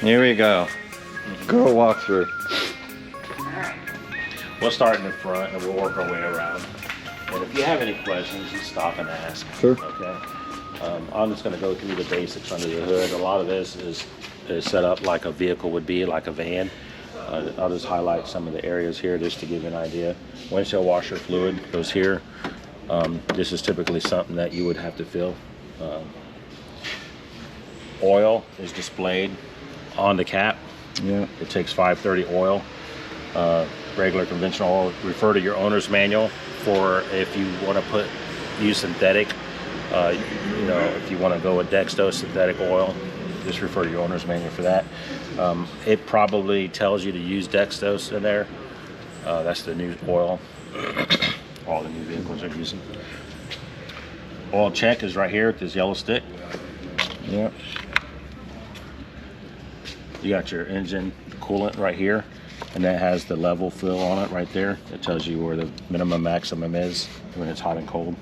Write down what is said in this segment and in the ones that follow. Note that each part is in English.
Here we go. Go walkthrough. We'll start in the front and we'll work our way around. And if you have any questions, just stop and ask. Sure. Okay. I'm just going to go through the basics under the hood. A lot of this is set up like a vehicle would be, like a van. I'll just highlight some of the areas here just to give you an idea. Windshield washer fluid goes here. This is typically something that you would have to fill. Oil is displayed on the cap. Yeah. It takes 530 oil. Regular conventional oil. Refer to your owner's manual for if you want to use synthetic. You know, if you want to go with Dexto synthetic oil, just refer to your owner's manual for that. It probably tells you to use Dextos in there. That's the new oil. All the new vehicles are using. Oil check is right here with this yellow stick. Yep. You got your engine coolant right here, and that has the level fill on it right there. It tells you where the minimum maximum is when it's hot and cold.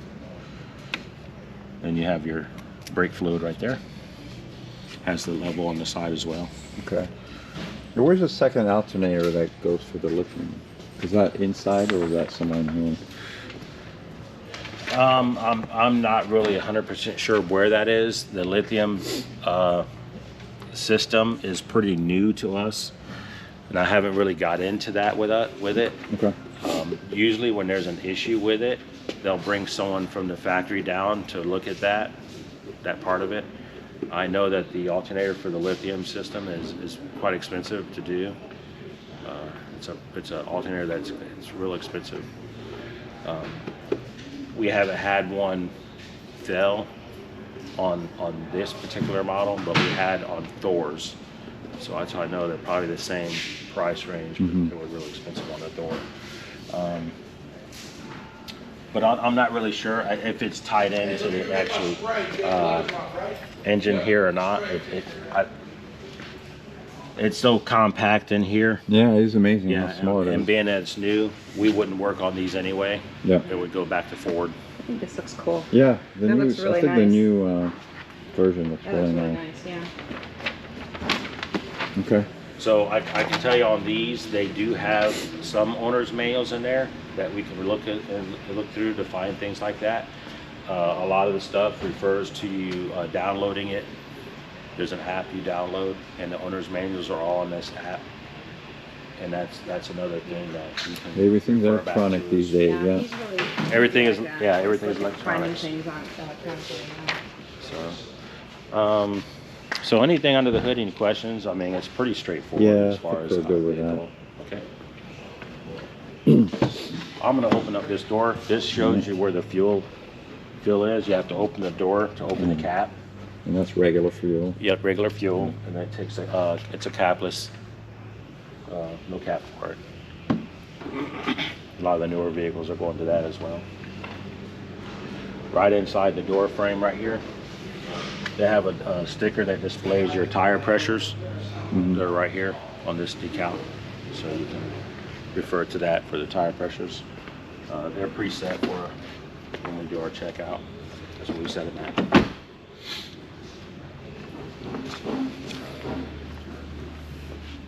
And you have your brake fluid right there. Has the level on the side as well. Okay. Now, where's the second alternator that goes for the lithium? Is that inside or is that somewhere in here? I'm not really 100% sure where that is. The lithium system is pretty new to us, and I haven't really got into that with it. Okay. Usually when there's an issue with it, they'll bring someone from the factory down to look at that part of it. I know that the alternator for the lithium system is quite expensive to do. It's an alternator it's real expensive. We haven't had one fail on this particular model, but we had on Thor's. So that's how I know they're probably the same price range, but they were really expensive on the Thor. But I'm not really sure if it's tied into the actual engine here or not. It's so compact in here. Yeah, it is amazing Yeah, how small it is. and being that it's new, we wouldn't work on these anyway. Yeah. It would go back to Ford. I think this looks cool. Yeah, the That new, looks really I think the nice. new version looks That really looks really nice. nice, yeah. Okay. So I can tell you on these, they do have some owner's manuals in there that we can look at and look through to find things like that. A lot of the stuff refers to you downloading it. There's an app you download, and the owner's manuals are all on this app. And that's another thing that you can. Everything's refer back electronic to. these days, yeah. He's really Everything is- like that. yeah, everything is He's like electronics. Finding things on electronically, So, so anything under the hood, any questions? I mean, it's pretty straightforward Yeah, as far I as think we're good with vehicle. Okay. I'm gonna open up this door. This shows you where the fuel is. You have to open the door to open the cap. And that's regular fuel. Yep, regular fuel, and then it takes it's a capless, no cap for it. A lot of the newer vehicles are going to that as well. Right inside the door frame right here, they have a sticker that displays your tire pressures. They're right here on this decal, so you can refer to that for the tire pressures. They're preset for when we do our checkout. That's what we set them at.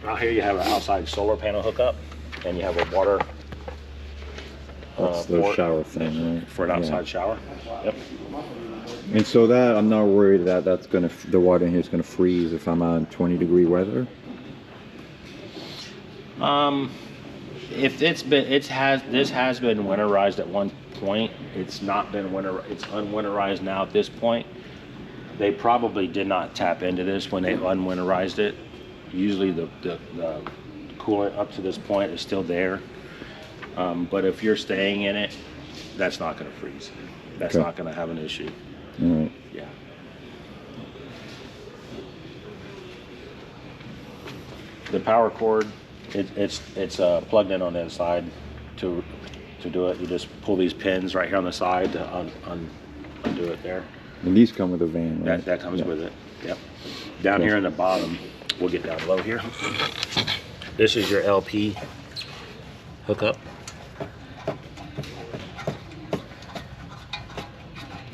Out here you have an outside solar panel hookup, and you have a water That's the port shower thing, right? for an outside shower. Yep. And so that, I'm not worried that the water in here is gonna freeze if I'm on 20-degree weather. If this has been winterized at one point. It's not been it's unwinterized now at this point. They probably did not tap into this when they unwinterized it. Usually the coolant up to this point is still there. But if you're staying in it, that's not going to freeze. That's Okay. not going to have an issue. All right. Yeah. The power cord, it's plugged in on the inside to do it. You just pull these pins right here on the side to undo it there. And these come with a van, right? That comes Yeah. with it. Yep. Down here in the bottom, we'll get down low here. This is your LP hookup.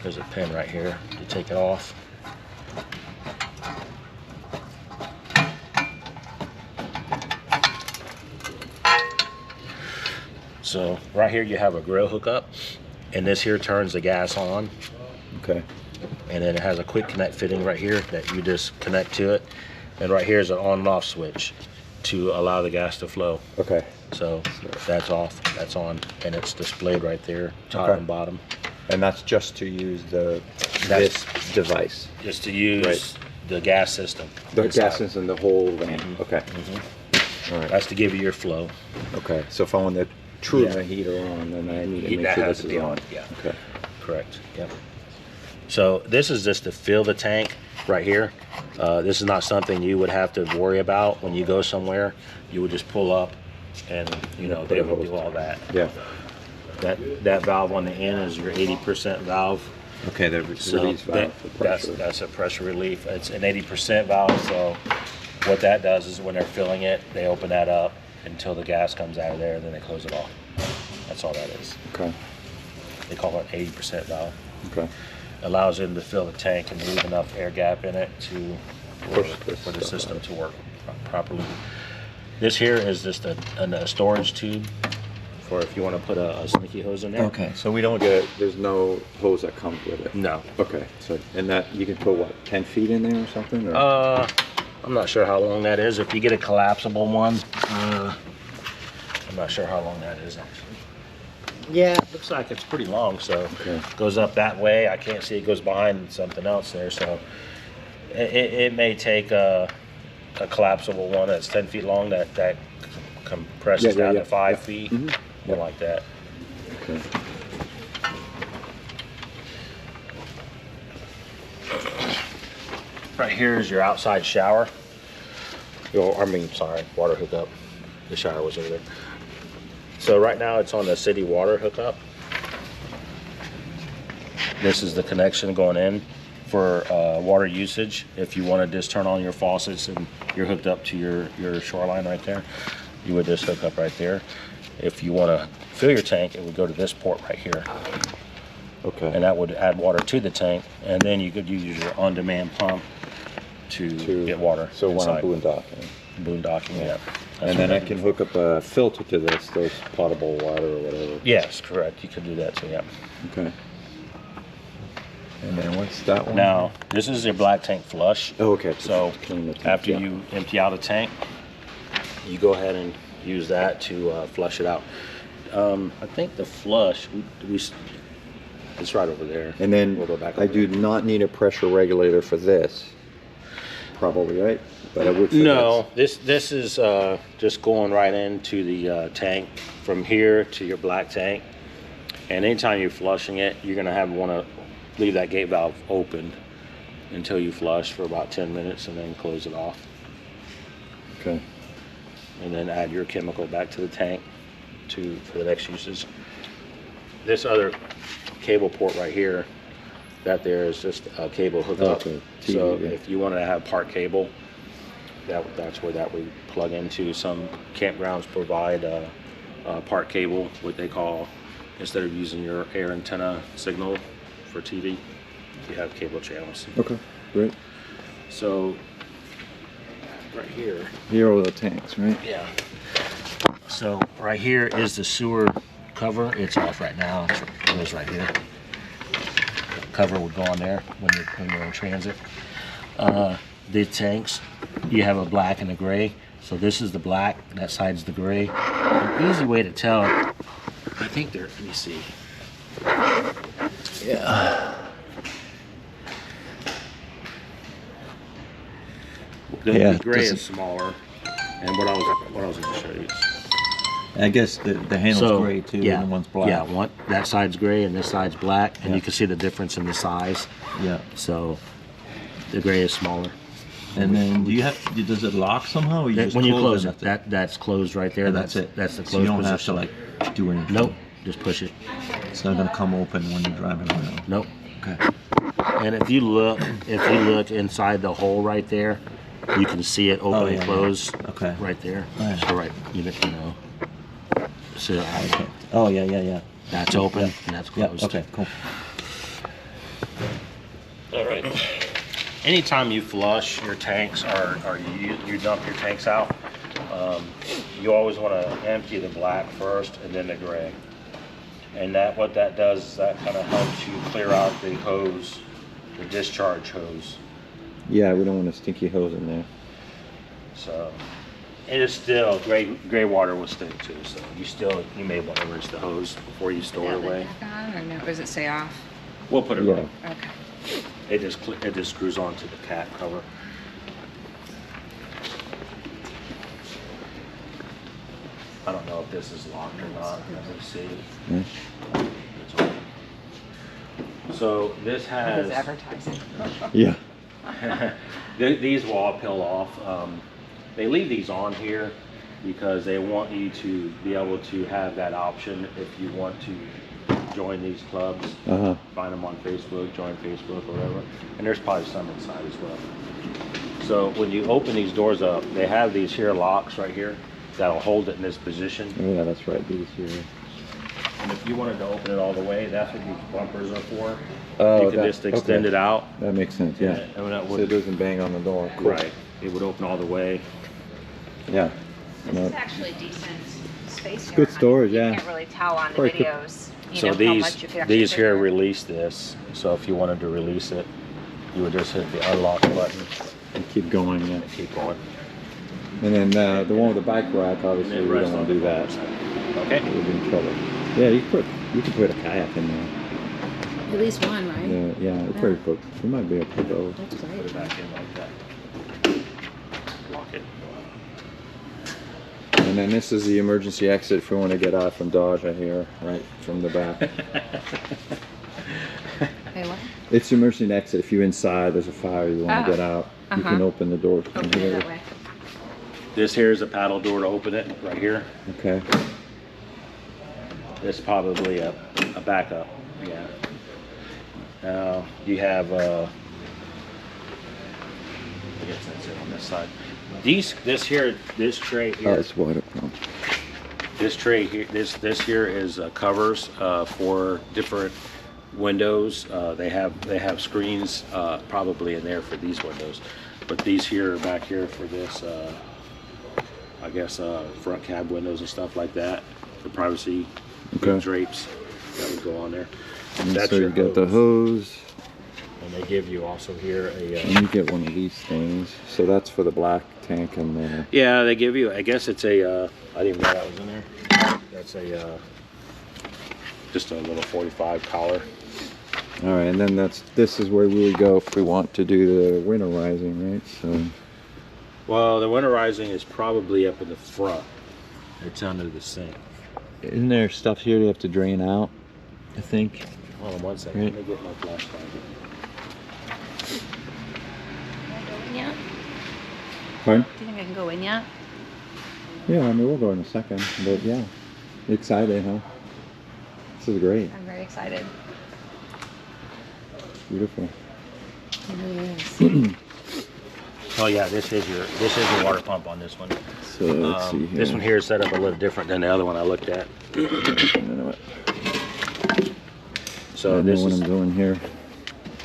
There's a pin right here. You take it off. So right here you have a grill hookup, and this here turns the gas on. Okay. And then it has a quick connect fitting right here that you just connect to it. And right here is an on and off switch to allow the gas to flow. Okay. So that's off, that's on, and it's displayed right there, top and bottom. And that's just to use this device. Just to use the gas system. The inside. gas system, the whole van. Okay. All right. That's to give you your flow. Okay. So if I want to turn the heater on, then I need to make That sure has this to is be on. Yeah. Okay. Correct. Yep. So this is just to fill the tank right here. This is not something you would have to worry about when you go somewhere. You would just pull up, and you know they will do all that. Yeah. That valve on the end is your 80% valve. Okay. The release So valve for pressure. that's a pressure relief. It's an 80% valve. So what that does is when they're filling it, they open that up until the gas comes out of there, and then they close it off. That's all that is. Okay. They call it 80% valve. Okay. Allows them to fill the tank and leave enough air gap in it to for the system to work properly. This here is just a storage tube for if you want to put a sneaky hose in there. Okay. So we don't get. There's no hose that comes with it. No. Okay. So and that you can put what 10 feet in there or something? Or? I'm not sure how long that is. If you get a collapsible one, I'm not sure how long that is actually. Yeah, it looks like it's pretty long, so it goes up that way. I can't see it goes behind something else there, so it may take a collapsible one that's 10 feet long that compresses down to 5 feet, more like that. Okay. Right here is your outside shower. Sorry, water hookup. The shower was over there. So right now it's on the city water hookup. This is the connection going in for water usage. If you want to just turn on your faucets and you're hooked up to your shoreline right there, you would just hook up right there. If you want to fill your tank, it would go to this port right here. Okay. And that would add water to the tank, and then you could use your on-demand pump to get water. So inside. when I'm boondocking. Boondocking, yeah. And then I can hook up a filter to this, those potable water or whatever. Yes, correct. You could do that too, yeah. Okay. And then what's that one? Now, this is your black tank flush. Oh, okay. So clean the tank, after you empty out a tank, you go ahead and use that to flush it out. I think the flush, it's right over there. And then we'll go back I over do there. not need a pressure regulator for this. Probably, right? But I would say No, this is just going right into the tank from here to your black tank. And anytime you're flushing it, you're going to want to leave that gate valve open until you flush for about 10 minutes and then close it off. Okay. And then add your chemical back to the tank for the next usage. This other cable port right here, that there is just a cable hookup. Okay. So yeah. if you want to have part cable, that's where that would plug into. Some campgrounds provide a part cable, what they call, instead of using your air antenna signal for TV, you have cable channels. Okay, great. So right here. Here are the tanks, right? Yeah. So right here is the sewer cover. It's off right now. It goes right here. Cover would go on there when you're in transit. The tanks, you have a black and a gray. So this is the black, that side's the gray. An easy way to tell, I think they're, let me see. Yeah. The gray is smaller. And what I was going to show you. I guess the handle's gray too, yeah, and the one's black. Yeah, that side's gray and this side's black, and you can see the difference in the size. Yeah. So the gray is smaller. And then does it lock somehow? Or you just When you close it, it, that's closed right there. and that's it. That's the closed So you don't position. have to like do anything. Nope, just push it. It's not gonna come open when you're driving around. Nope. Okay. And if you look inside the hole right there, you can see it open and close. Okay. Right there. Oh, yeah. So you know. So Okay. Oh yeah. that's open and that's Yeah. closed. Okay. Cool. All right. Anytime you flush your tanks or you dump your tanks out, You always want to empty the black first and then the gray. And that what that does is that kind of helps you clear out the hose, the discharge hose. Yeah, we don't want a stinky hose in there. So it is still gray water will stink too. So you may want to rinse the hose before you store it away. Back on, or no? Or does it stay off? We'll put it on. Okay. It just screws onto the cap cover. I don't know if this is locked or not. Let me see. It's open. So this has advertising. Yeah. these will all peel off. They leave these on here because they want you to be able to have that option if you want to join these clubs. Find them on Facebook, join Facebook or whatever. And there's probably some inside as well. So when you open these doors up, they have these here locks right here that'll hold it in this position. Oh, yeah, that's right. These here. And if you wanted to open it all the way, that's what these bumpers are for. Oh, You can just extend it out. That makes sense. Yeah. And that So it doesn't bang on the door. Cool. Right. It would open all the way. Yeah. This is actually decent space here. good storage, You yeah. can't really tell on the Probably could- videos. You So know, how much you could actually these fit here there. release this. So if you wanted to release it, you would just hit the unlock button And keep going. Yeah. and keep going. And then the one with the bike rack, obviously, And we then don't want to do that. Okay. We'll be in trouble. Yeah, you can put a kayak in there. At least one, right? Yeah, we probably put. We might be able to put those. That's Put great. it back in like that. Lock it. And then this is the emergency exit if we want to get out from Dodge. I hear right from the back. Hey, what? It's the emergency exit. If you're inside, there's a fire, you want to get out. You can open the door from Open it here. that way. This here is a paddle door to open it right here. Okay. This is probably a backup. Yeah. Now you have I guess that's it on this side. This tray Oh, here. it's water pump. This tray here, this here is covers for different windows. They have screens probably in there for these windows, but these here are back here for this. I guess front cab windows and stuff like that for privacy. Okay. Drapes that would go on there. And That's so you your got the hose, and they give you also here a. and you get one of these things. So that's for the black tank and the. Yeah, they give you. I guess it's a. I didn't know that was in there. That's a. Just a little 45 collar. All right, and then this is where we would go if we want to do the winterizing, right? So. Well, the winterizing is probably up in the front. It's under the sink. Isn't there stuff here you have to drain out? I think. Hold on one second. Right. Let me get my flashlight. Can I go in yet? Pardon? Do you think I can go in yet? Yeah, I mean we'll go in a second, but yeah, excited, huh? This is great, I'm very excited. beautiful. It really is. Oh yeah, this is your water pump on this one. So let's see here. This one here is set up a little different than the other one I looked at. I don't know what. So I this know what is I'm doing here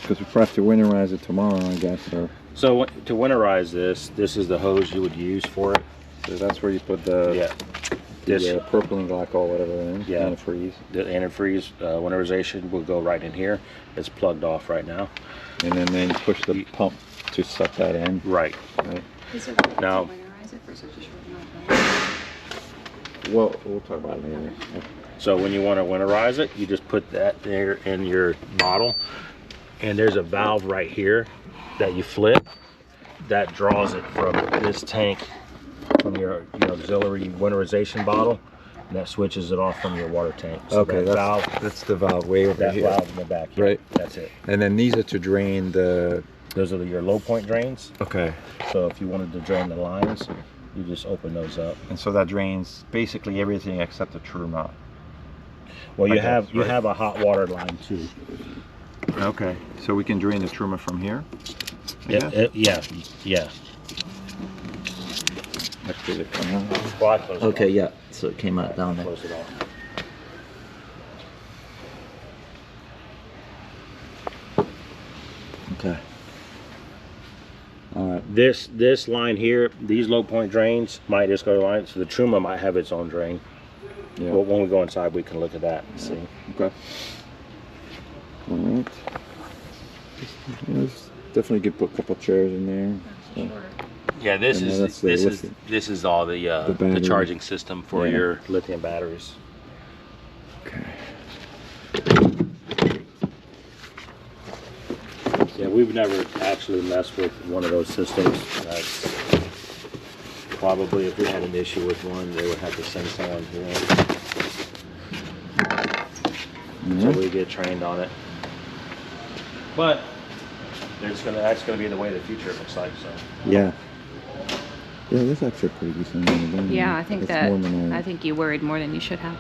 because we probably have to winterize it tomorrow, I guess. Or so to winterize this. This is the hose you would use for it. so that's where you put the This propylene glycol, whatever, in antifreeze, the antifreeze winterization will go right in here. It's plugged off right now. and then you push the pump to suck that in. Right. Right. Is there a way Now- to winterize it for such a short amount of time? Well, we'll talk about it later. So when you want to winterize it, you just put that there in your bottle, and there's a valve right here that you flip that draws it from this tank from your auxiliary winterization bottle, and that switches it off from your water tank. So Okay, that valve, that's the valve way over that here. valve in the back here. Right. That's it. And then these are to drain the. Those are your low point drains. Okay. So if you wanted to drain the lines, you just open those up. And so that drains basically everything except the truma. Well, you I guess, have you right? have a hot water line too. Okay. So we can drain the truma from here. I guess? Yeah. Actually, it come out. Well, I closed it Okay, off. yeah. So it came out down there. Close it off. Okay. All right. This line here, these low point drains might just go to line, so the Truma might have its own drain. Yeah. Well, when we go inside, we can look at that and see. Okay. All right. Definitely could put a couple chairs in there. So. Yeah, this And is that's the this is all the battery. charging system for Yeah. your lithium batteries. Okay. Yeah, we've never actually messed with one of those systems. That's probably, if we had an issue with one, they would have to send someone here until we get trained on it. But that's gonna be the way of the future, it looks like. So Yeah. Yeah, that's actually a pretty decent one. Yeah, I think It's that, more than I think you worried more than you should have.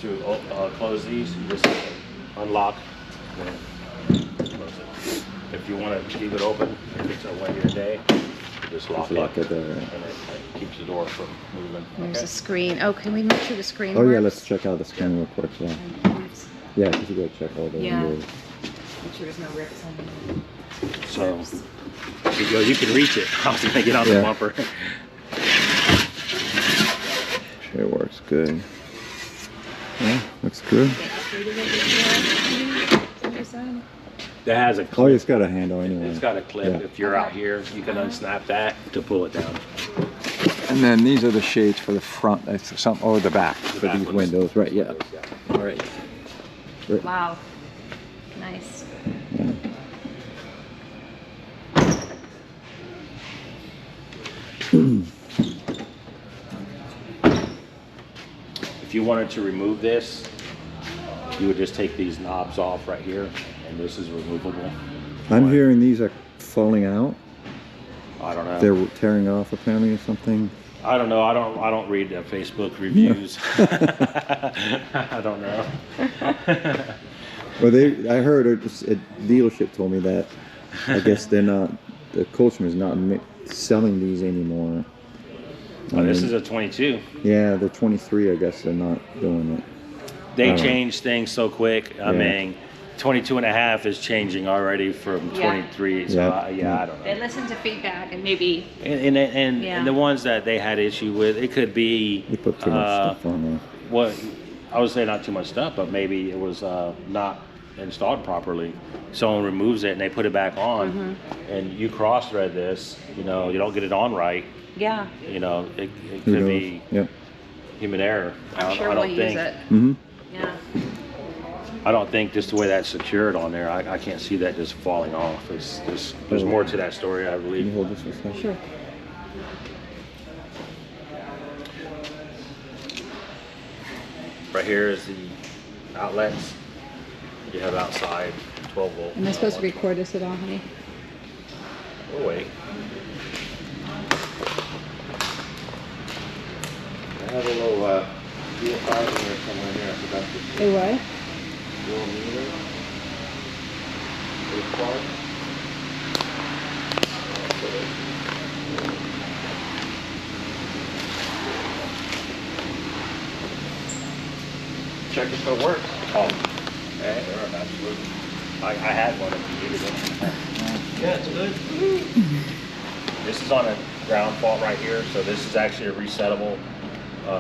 to close these, you just unlock. And close it. If you want to leave it open, if it's a one-year day, you just lock it there. and it keeps the door from moving. There's a screen. Oh, can we make sure the screen Oh works? yeah, let's check out the screen real quick. Yeah. Yeah, because you gotta check all the Yeah. windows. Make sure there's no rips on it. So you can reach it. I was gonna get on the Yeah. bumper. It works good. Yeah, looks good. That has a Oh, clip. it's got a handle anyway. It's got a clip. Yeah. If you're out here, you can unsnap that to pull it down. And then these are the shades for the front, or the back for back these ones. windows, right? Yeah. All right. Right. Wow. Nice. Yeah. If you wanted to remove this, you would just take these knobs off right here, and this is removable. I'm hearing these are falling out. I don't know. They're tearing off apparently or something. I don't know. I don't read the Facebook reviews. I don't know. Well, I heard a dealership told me that. I guess they're not. The Coachman is not selling these anymore. Oh, this is a 22. Yeah, they're 23. I guess they're not doing it. They change things so quick. I Yeah. mean, 22 and a half is changing already from Yeah. 23. So Yeah. I don't know. They listen to feedback and maybe. And the ones that they had issue with, it could be They put too much stuff on there. what I would say, not too much stuff, but maybe it was not installed properly. Someone removes it and they put it back on, and you cross thread this. You know, you don't get it on right. Yeah. You know, it Who could knows? be Yep. human error. I'm sure I we'll don't use think. it. Mm-hmm. Yeah. I don't think just the way that's secured on there, I can't see that just falling off. There's more to that story, I Can you believe. hold this for a second? Sure. Right here is the outlets. You have outside 12 volt. Am I supposed to record this at all, honey? We'll wait. I have a little DFI in there somewhere here. I forgot to Hey, what? little meter. This part. Check if it works. Oh, okay, absolutely. I had one if you needed it. Yeah, it's good. This is on a ground fault right here, so this is actually a resettable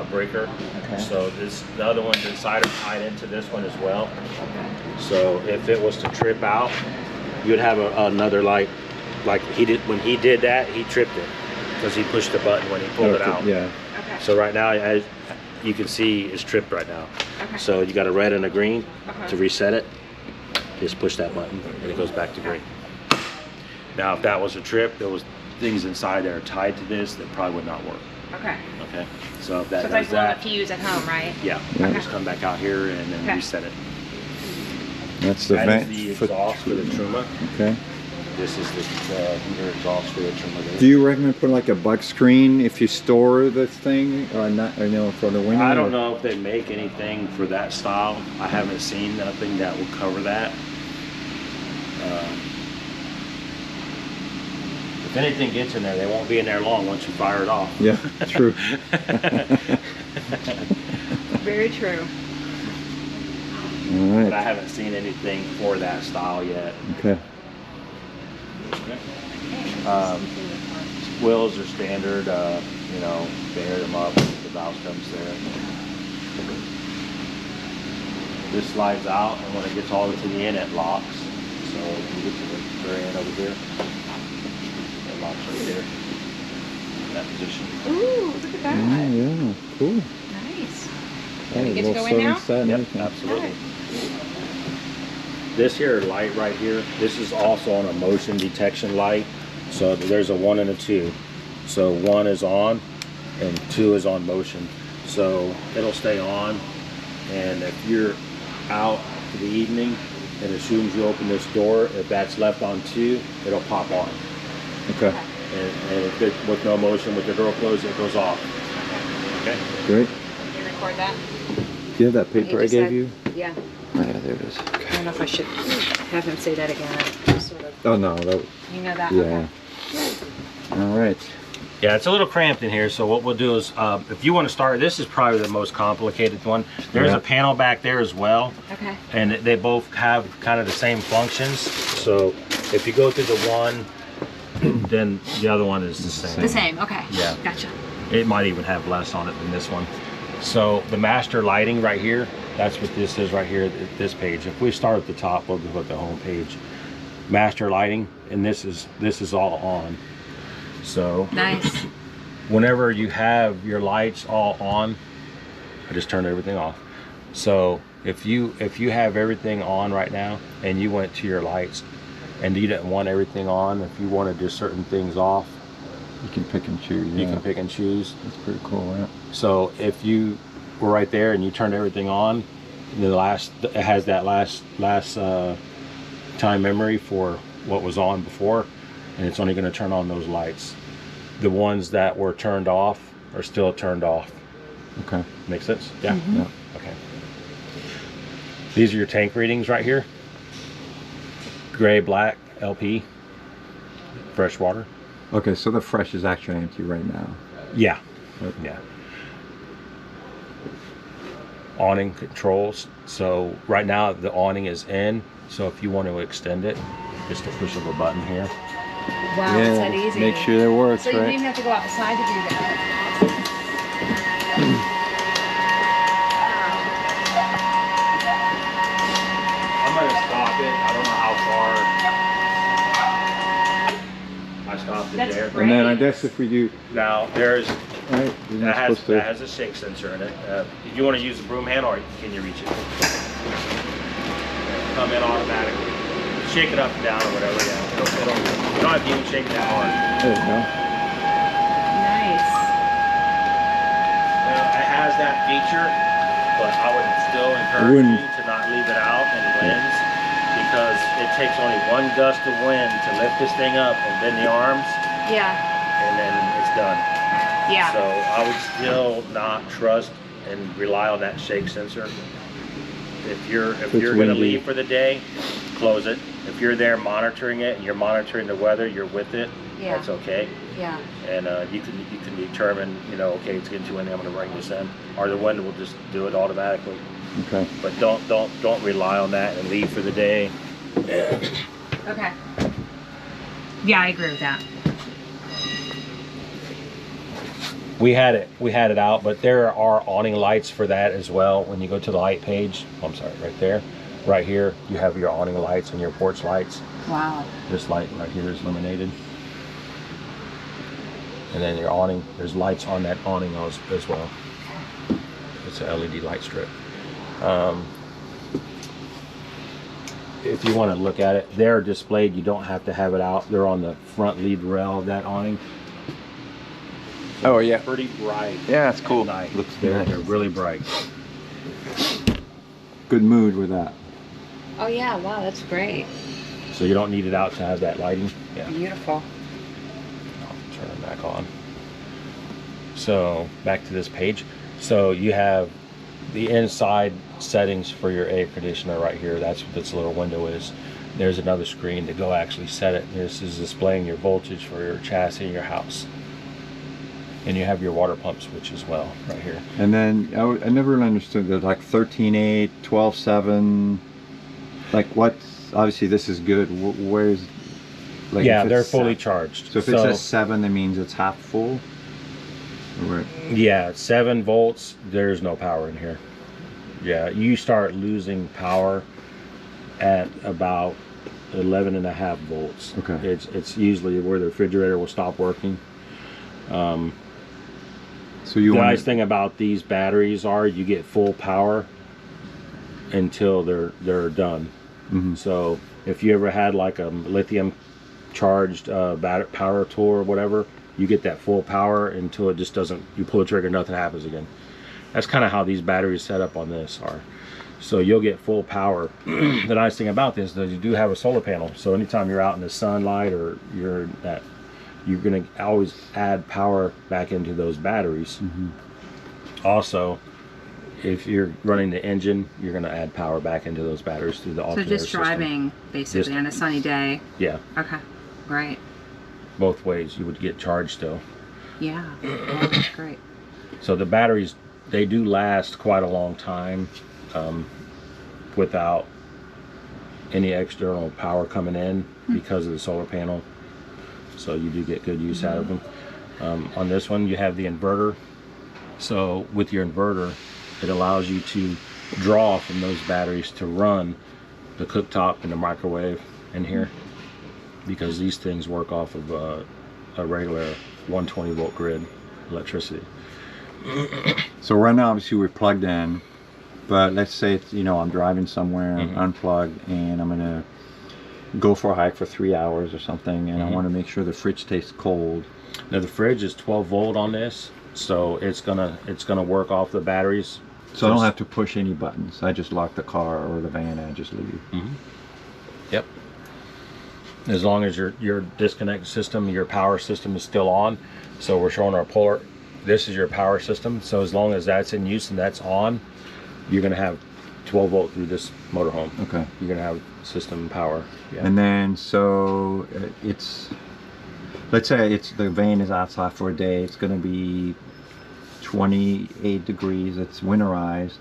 breaker. Okay. So the other ones inside are tied into this one as well. So if it was to trip out, you'd have another light. Like he did when he did that, he tripped it because he pushed the button when he pulled it out. Yeah. Okay. So right now, as you can see, it's tripped right now. Okay. So you got a red and a green. Okay. To reset it, just push that button and it goes back to green. Now, if that was a trip, there was things inside that are tied to this that probably would not work. Okay. Okay, so if that So it's does like blowing a that, fuse at home, right? yeah, Yeah. just come back out here and then Okay. reset it. That's the That vent. is the exhaust for the Truma. Okay. This is the heater exhaust for the Truma. Do you recommend putting like a bug screen if you store this thing, or not? Or no, for the window? I don't know if they make anything for that style. I haven't seen nothing that will cover that. If anything gets in there, they won't be in there long once you fire it off. Yeah, true. Very true. All But I right. haven't seen anything for that style yet. Okay. Wheels are standard, you know, they air them up, the valve comes there. This slides out, and when it gets all the way to the end, it locks. So when you get to the very end over here, it locks right there, in that position. Ooh, look at that. Yeah, cool. Nice. Oh, we get to little go in now? sewing set and Yep, everything. absolutely. This here light right here, this is also on a motion detection light. So there's a 1 and a 2. So 1 is on and 2 is on motion. So it'll stay on, and if you're out for the evening, and as soon as you open this door, if that's left on 2, it'll pop on. Okay, And if it, with no motion, with the door closed, it goes off. Okay? great. Can you record that? Do you have that paper I just gave said- you? Yeah. Oh, yeah, there it is. I don't know if I should have him say that again. I sort of, Oh, no, that, you know that? yeah. Okay. All right. Yeah, it's a little cramped in here, so what we'll do is, if you want to start, this is probably the most complicated one. There's Yeah. a panel back there as well. Okay. And they both have kind of the same functions. So if you go through the one, then the other one is the same. The same, okay. Yeah. Gotcha. It might even have less on it than this one. So the master lighting right here, that's what this is right here, this page. If we start at the top, we'll go to the home page. Master lighting, and this is all on. So Nice. whenever you have your lights all on, I just turned everything off. So if you have everything on right now and you went to your lights and you didn't want everything on, if you wanted just certain things off, You can pick and choose. you Yeah. can pick and choose. That's pretty cool, yeah. So if you were right there and you turned everything on, it has that last time memory for what was on before, and it's only going to turn on those lights. The ones that were turned off are still turned off. Okay. Make sense? Yeah. Yeah. Okay. These are your tank readings right here. Gray, black, LP, fresh water. Okay, so the fresh is actually empty right now. Yeah. Okay. Yeah. Awning controls. So right now the awning is in. So if you want to extend it, just a push of a button here. Wow, it's that easy. Make sure that works, So you didn't right? even have to go outside to do I'm gonna stop it. I don't know how far. I stopped it That's there. great. And then I guess if we do, Now there's right, you're not that supposed to. has a shake sensor in it. If you want to use the broom handle, or can you reach it? Come in automatically. Shake it up and down or whatever. Yeah. You don't have to even shake it that hard. There you go. Nice. It has that feature, but I would still encourage you to not leave it out in winds, because it takes only one gust of wind to lift this thing up and bend the arms, Yeah. and then it's done. Yeah. So I would still not trust and rely on that shake sensor. If you're it's going to windy. leave for the day, close it. If you're there monitoring it and you're monitoring the weather, you're with it. Yeah. That's okay. Yeah. And you can determine, okay, it's getting too windy, I'm going to bring this in, or the wind will just do it automatically. Okay. But don't rely on that and leave for the day. Okay. Yeah, I agree with that. We had it out, but there are awning lights for that as well. When you go to the light page, I'm sorry, right there, right here, you have your awning lights and your porch lights. Wow. This light right here is illuminated. And then your awning, there's lights on that awning as well. It's a LED light strip. If you want to look at it, they're displayed. You don't have to have it out. They're on the front lead rail of that awning. Oh, yeah. Pretty bright. Yeah, it's cool. At night. Looks They're nice. really bright. Good mood with that. Oh yeah, wow, that's great. So you don't need it out to have that lighting. Yeah. Beautiful. I'll turn it back on. So back to this page. So you have the inside settings for your air conditioner right here. That's what this little window is. There's another screen to go actually set it. This is displaying your voltage for your chassis in your house. And you have your water pump switch as well right here. And then I never really understood that, like 13.8, 12.7. Like what's, obviously this is good. Where's Like Yeah, if they're it's fully charged. So if it says 7, that means it's half full. Right. Yeah, 7 volts. There's no power in here. Yeah, you start losing power at about 11.5 volts. Okay. It's usually where the refrigerator will stop working. So you The want nice thing about these batteries are you get full power until they're done. Mhm. So if you ever had like a lithium charged power tool or whatever, you get that full power until it just doesn't. You pull the trigger, nothing happens again. That's kind of how these batteries set up on this are. So you'll get full power. The nice thing about this is you do have a solar panel. So anytime you're out in the sunlight or you're gonna always add power back into those batteries. Also, if you're running the engine, you're gonna add power back into those batteries through the So alternator just driving, basically, Just- on a sunny day. Yeah, Okay. Right. both ways you would get charged still. Yeah. Oh, that's great. So the batteries, they do last quite a long time without any external power coming in because of the solar panel. So you do get good use out of them. On this one, you have the inverter. So with your inverter, it allows you to draw from those batteries to run the cooktop and the microwave in here, because these things work off of a regular 120 volt grid electricity. So right now, obviously, we're plugged in, but let's say it's, I'm driving somewhere, unplugged, and I'm gonna go for a hike for 3 hours or something, and I want to make sure the fridge stays cold. Now the fridge is 12 volt on this, so it's gonna work off the batteries. So I don't have to push any buttons. I just lock the car or the van and I just leave. Yep. As long as your disconnect system, your power system is still on. So we're showing our polar. This is your power system. So as long as that's in use and that's on, you're gonna have 12 volt through this motorhome. Okay. You're gonna have system power. Yeah. And then so let's say the van is outside for a day. It's going to be 28 degrees. It's winterized.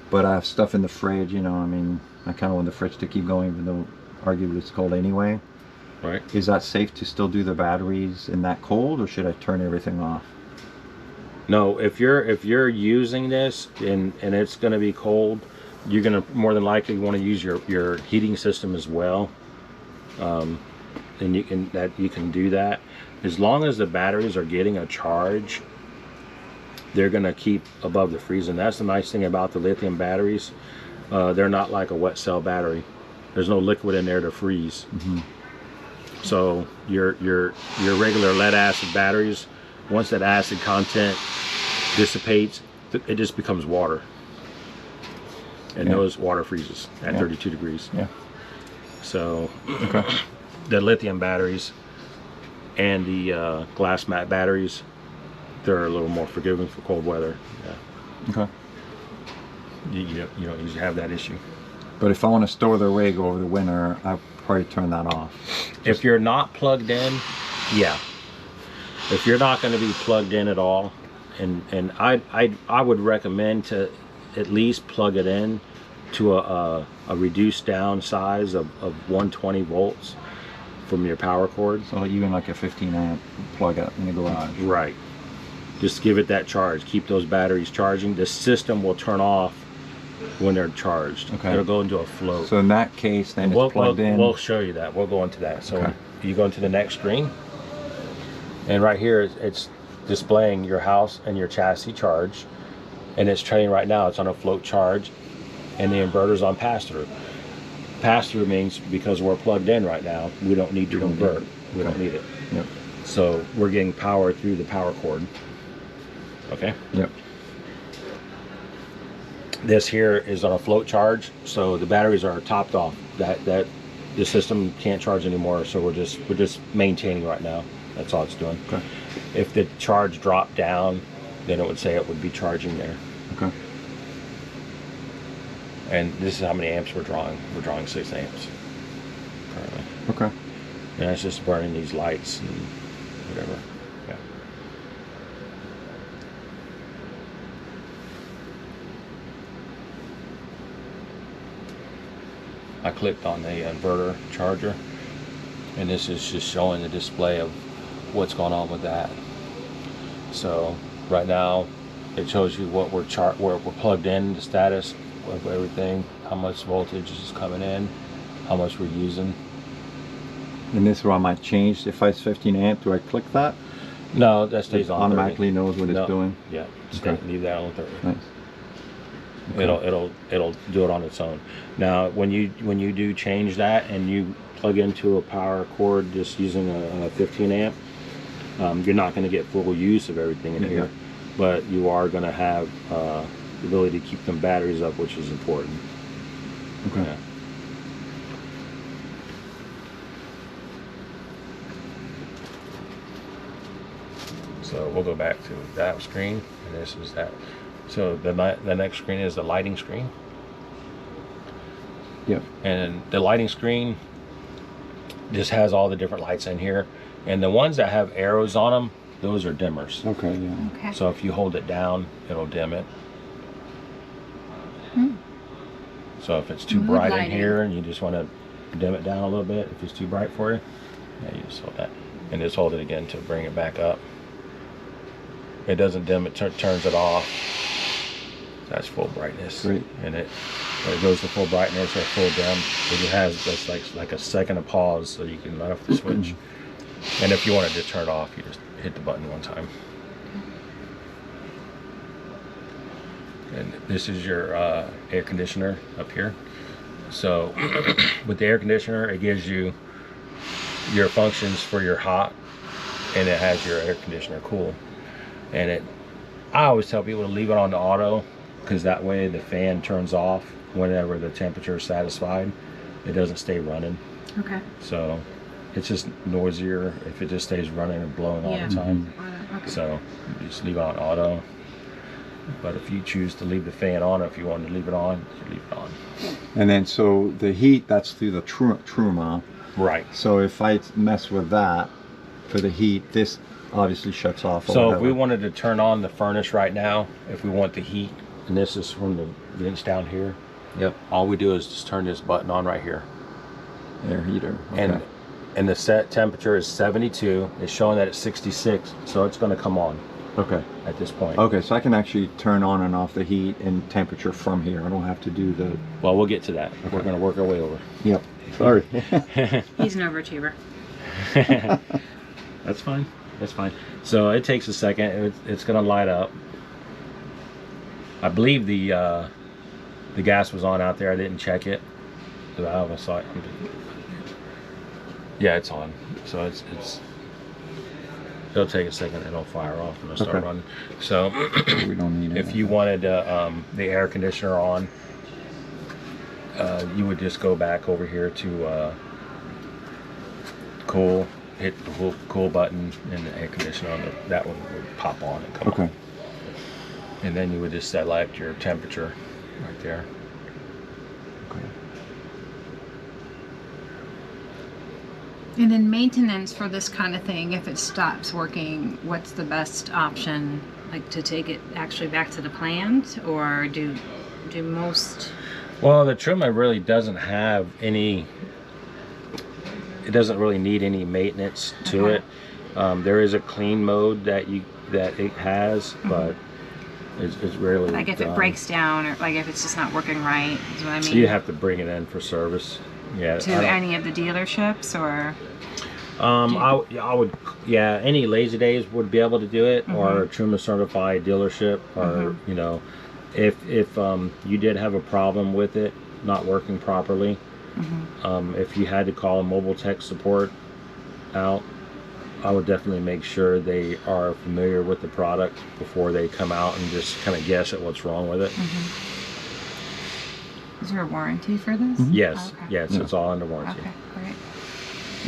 But I have stuff in the fridge. I kind of want the fridge to keep going, even though arguably it's cold anyway. Right. Is that safe to still do the batteries in that cold, or should I turn everything off? No, if you're using this and it's going to be cold, you're going to more than likely want to use your heating system as well. And you can do that as long as the batteries are getting a charge. They're going to keep above the freezing. That's the nice thing about the lithium batteries. They're not like a wet cell battery. There's no liquid in there to freeze. So your regular lead acid batteries, once that acid content dissipates, it just becomes water, and those water freezes at 32 degrees. So the lithium batteries and the glass mat batteries, they're a little more forgiving for cold weather. Okay. You don't usually have that issue. But if I want to store the rig over the winter, I'll probably turn that off. If you're not plugged in, yeah. If you're not going to be plugged in at all, and I would recommend to at least plug it in to a reduced down size of 120 volts from your power cord. So even like a 15 amp plug up in the garage. Right. Just give it that charge. Keep those batteries charging. The system will turn off when they're charged. Okay. It'll go into a float. So in that case, then it's plugged in. We'll show you that. We'll go into that. So Okay. you go into the next screen, and right here it's displaying your house and your chassis charge, and it's showing right now it's on a float charge, and the inverter's on pass-through. Pass-through means because we're plugged in right now, we don't need to convert. We don't need it. Yep. So we're getting power through the power cord. Okay. Yep. This here is on a float charge, so the batteries are topped off. That the system can't charge anymore, so we're just maintaining right now. That's all it's doing. Okay. If the charge dropped down, then it would say it would be charging there. Okay. And this is how many amps we're drawing. We're drawing 6 amps currently. Okay. And it's just burning these lights and whatever. Yeah. I clicked on the inverter charger, And this is just showing the display of what's going on with that. So right now it shows you what we're plugged in, the status of everything, how much voltage is coming in, how much we're using. And this one I might change. If it's 15 amp, do I click that? No, that stays It on. automatically 30. knows what it's doing. Yeah, Okay. leave that on 30. Nice. Okay. It'll do it on its own. Now when you do change that and you plug into a power cord just using a 15 amp, you're not going to get full use of everything in here, but you are going to have the ability to keep them batteries up, which is important. Okay. Yeah. So we'll go back to that screen, and this is that. So the next screen is the lighting screen. Yep. And the lighting screen just has all the different lights in here, and the ones that have arrows on them, those are dimmers. Okay. Yeah. Okay. So if you hold it down, it'll dim it. So if it's too Mood bright lighting. in here and you just want to dim it down a little bit, if it's too bright for you, yeah, you just hold that and just hold it again to bring it back up. It doesn't dim it, turns it off. That's full brightness. Great. And when it goes to full brightness or full dim, it has just like a second of pause, so you can let off the switch. And if you wanted to turn it off, you just hit the button one time. And this is your air conditioner up here. So with the air conditioner, it gives you your functions for your hot, and it has your air conditioner cool. And I always tell people to leave it on the auto, because that way the fan turns off whenever the temperature is satisfied. It doesn't stay running. Okay. So it's just noisier if it just stays running and blowing all the time. Okay. So you just leave it on auto. But if you choose to leave the fan on, or if you want to leave it on, you leave it on. And then so the heat, that's through the Truma. Right. So if I mess with that for the heat, this obviously shuts off. Or So whatever. if we wanted to turn on the furnace right now, if we want the heat, and this is from the vents down here, Yep. all we do is just turn this button on right here. Air heater. Okay. And the set temperature is 72. It's showing that it's 66, so it's going to come on Okay. at this point. Okay, so I can actually turn on and off the heat and temperature from here. I don't have to do the... Well, we'll get to that. Okay. We're going to work our way over. Yep. Sorry. He's an overachiever. That's fine. That's fine. So it takes a second. It's going to light up. I believe the gas was on out there. I didn't check it. The valve, I saw it. Yeah, it's on. So it'll take a second and it'll fire off and it'll start Okay. running. So We don't need it. if you wanted the air conditioner on, you would just go back over here to cool, hit the cool button, and the air conditioner on that one would pop on and come on. Okay. And then you would just select your temperature right there. Okay. And then maintenance for this kind of thing, if it stops working, what's the best option? Like to take it actually back to the plant, or do most? Well, the Truma really doesn't have any. It doesn't really need any maintenance to Okay. it. There is a clean mode that it has, but it's rarely Like if it done. breaks down, or like if it's just not working right, is what I mean. You have to bring it in for service. Yeah. To any of the dealerships, or I would, yeah, any Lazydays would be able to do it, or a Truma certified dealership, or you know, if you did have a problem with it not working properly, if you had to call a mobile tech support out, I would definitely make sure they are familiar with the product before they come out and just kind of guess at what's wrong with it. is there a warranty for this? Yes, Okay. yes, it's all under warranty. Okay, great.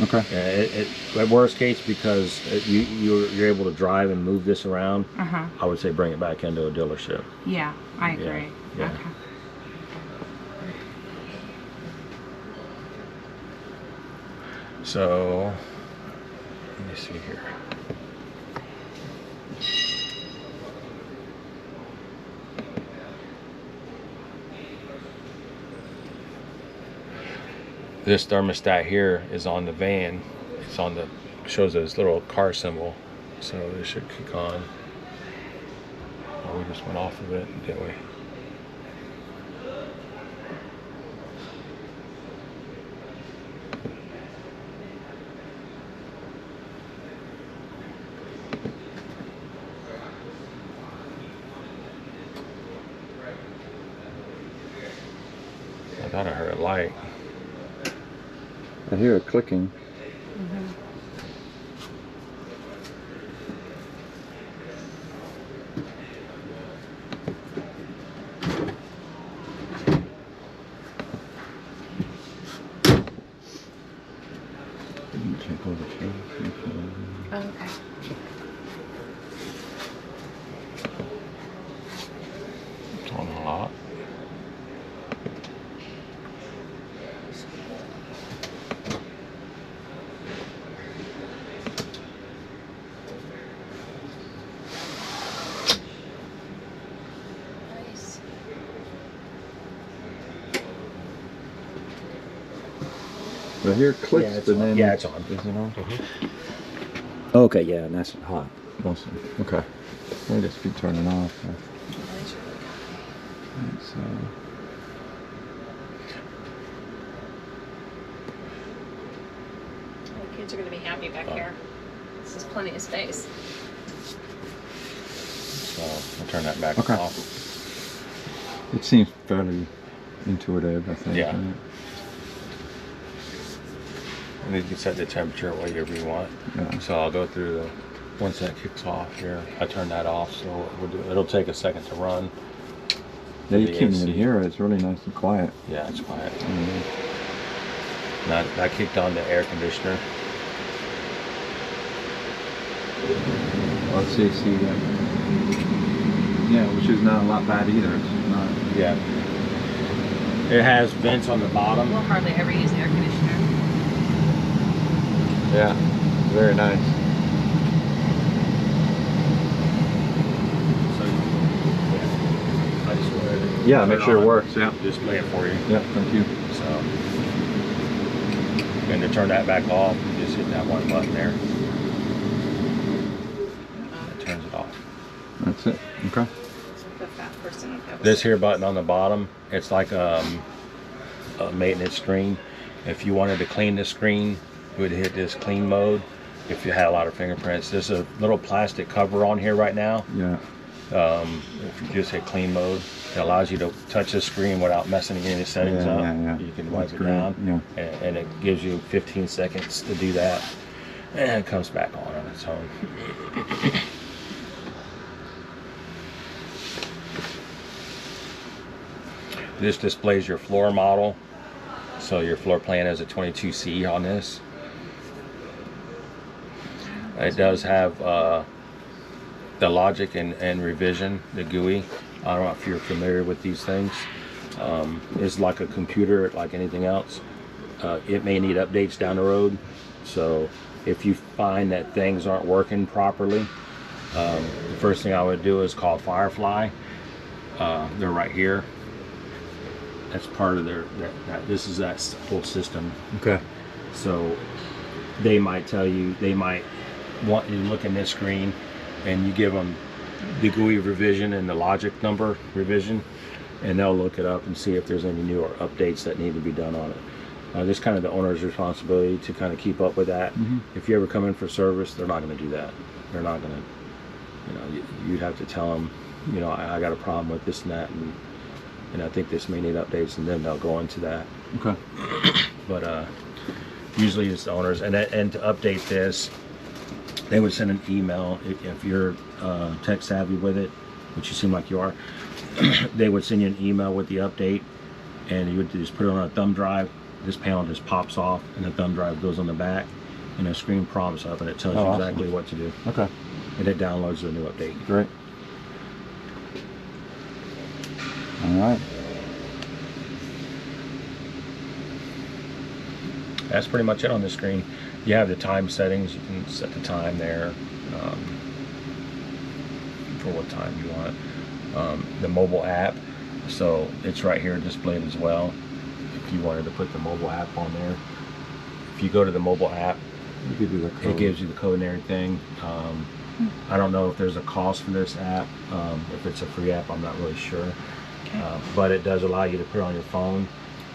Okay. Yeah, at worst case, because you're able to drive and move this around, I would say bring it back into a dealership. Yeah, I agree. yeah. Okay. So, let me see here. This thermostat here is on the van, it's on the, shows this little car symbol, so it should kick on. Oh, we just went off of it, didn't we? I thought I heard a light. I hear it clicking. Okay. It's on a lot. Nice. I hear it clicks, Yeah, it's but on. then Yeah, it's on. Is it on? Okay, yeah, and that's hot. Awesome. Okay. I'll just be turning off. So. The kids are going to be happy back here. This is plenty of space. So I'll turn that back Okay. off. It seems fairly intuitive, I think. Yeah. Right? And you can set the temperature whatever you want. Yeah. So I'll go through the, once that kicks off here, I turn that off, so it'll take a second to run. Yeah, you The can't even AC. hear it. It's really nice and quiet. Yeah, it's quiet. Mm-hmm. Now I kicked on the air conditioner. Oh, it's AC, yeah. Yeah, which is not a lot bad either. It's not. Yeah. It has vents on the bottom. We'll hardly ever use air conditioner. Yeah, very nice. So, yeah. I just wanted to Yeah, make sure it works. Yeah. display it for you. Yeah, thank you. So, and to turn that back off, you just hit that one button there. It turns it off. That's it. Okay. The fat person. This here button on the bottom, it's like a maintenance screen. If you wanted to clean the screen, you would hit this clean mode. If you had a lot of fingerprints, there's a little plastic cover on here right now. Yeah. If you just hit clean mode, it allows you to touch the screen without messing any of the settings up. Yeah. You can wipe That's it great. down, Yeah. and it gives you 15 seconds to do that, and it comes back on its own. This displays your floor model, so your floor plan is a 22C on this. It does have the logic and revision, the GUI. I don't know if you're familiar with these things. It's like a computer, like anything else. It may need updates down the road. So if you find that things aren't working properly, the first thing I would do is call Firefly. They're right here. That's part of their, this is that whole system. Okay. So they might tell you, they might want you to look in this screen, and you give them the GUI revision and the logic number revision, and they'll look it up and see if there's any newer updates that need to be done on it. This kind of the owner's responsibility to kind of keep up with that. Mm-hmm. If you ever come in for service, they're not going to do that. They're not going to, you know, you'd have to tell them, you know, I got a problem with this and that, and I think this may need updates, and then they'll go into that. Okay. But usually it's the owners, and to update this, they would send an email if you're tech savvy with it, which you seem like you are. They would send you an email with the update, and you would just put it on a thumb drive. This panel just pops off, and the thumb drive goes on the back, and a screen prompts up, and it tells you awesome. exactly what to do. Okay. And it downloads the new update. Great. All right. That's pretty much it on the screen. You have the time settings. You can set the time there for what time you want. The mobile app, so it's right here displayed as well. If you wanted to put the mobile app on there, if you go to the mobile app, It gives you the code. It gives you the code and everything. I don't know if there's a cost for this app. If it's a free app, I'm not really sure. Okay. But it does allow you to put it on your phone,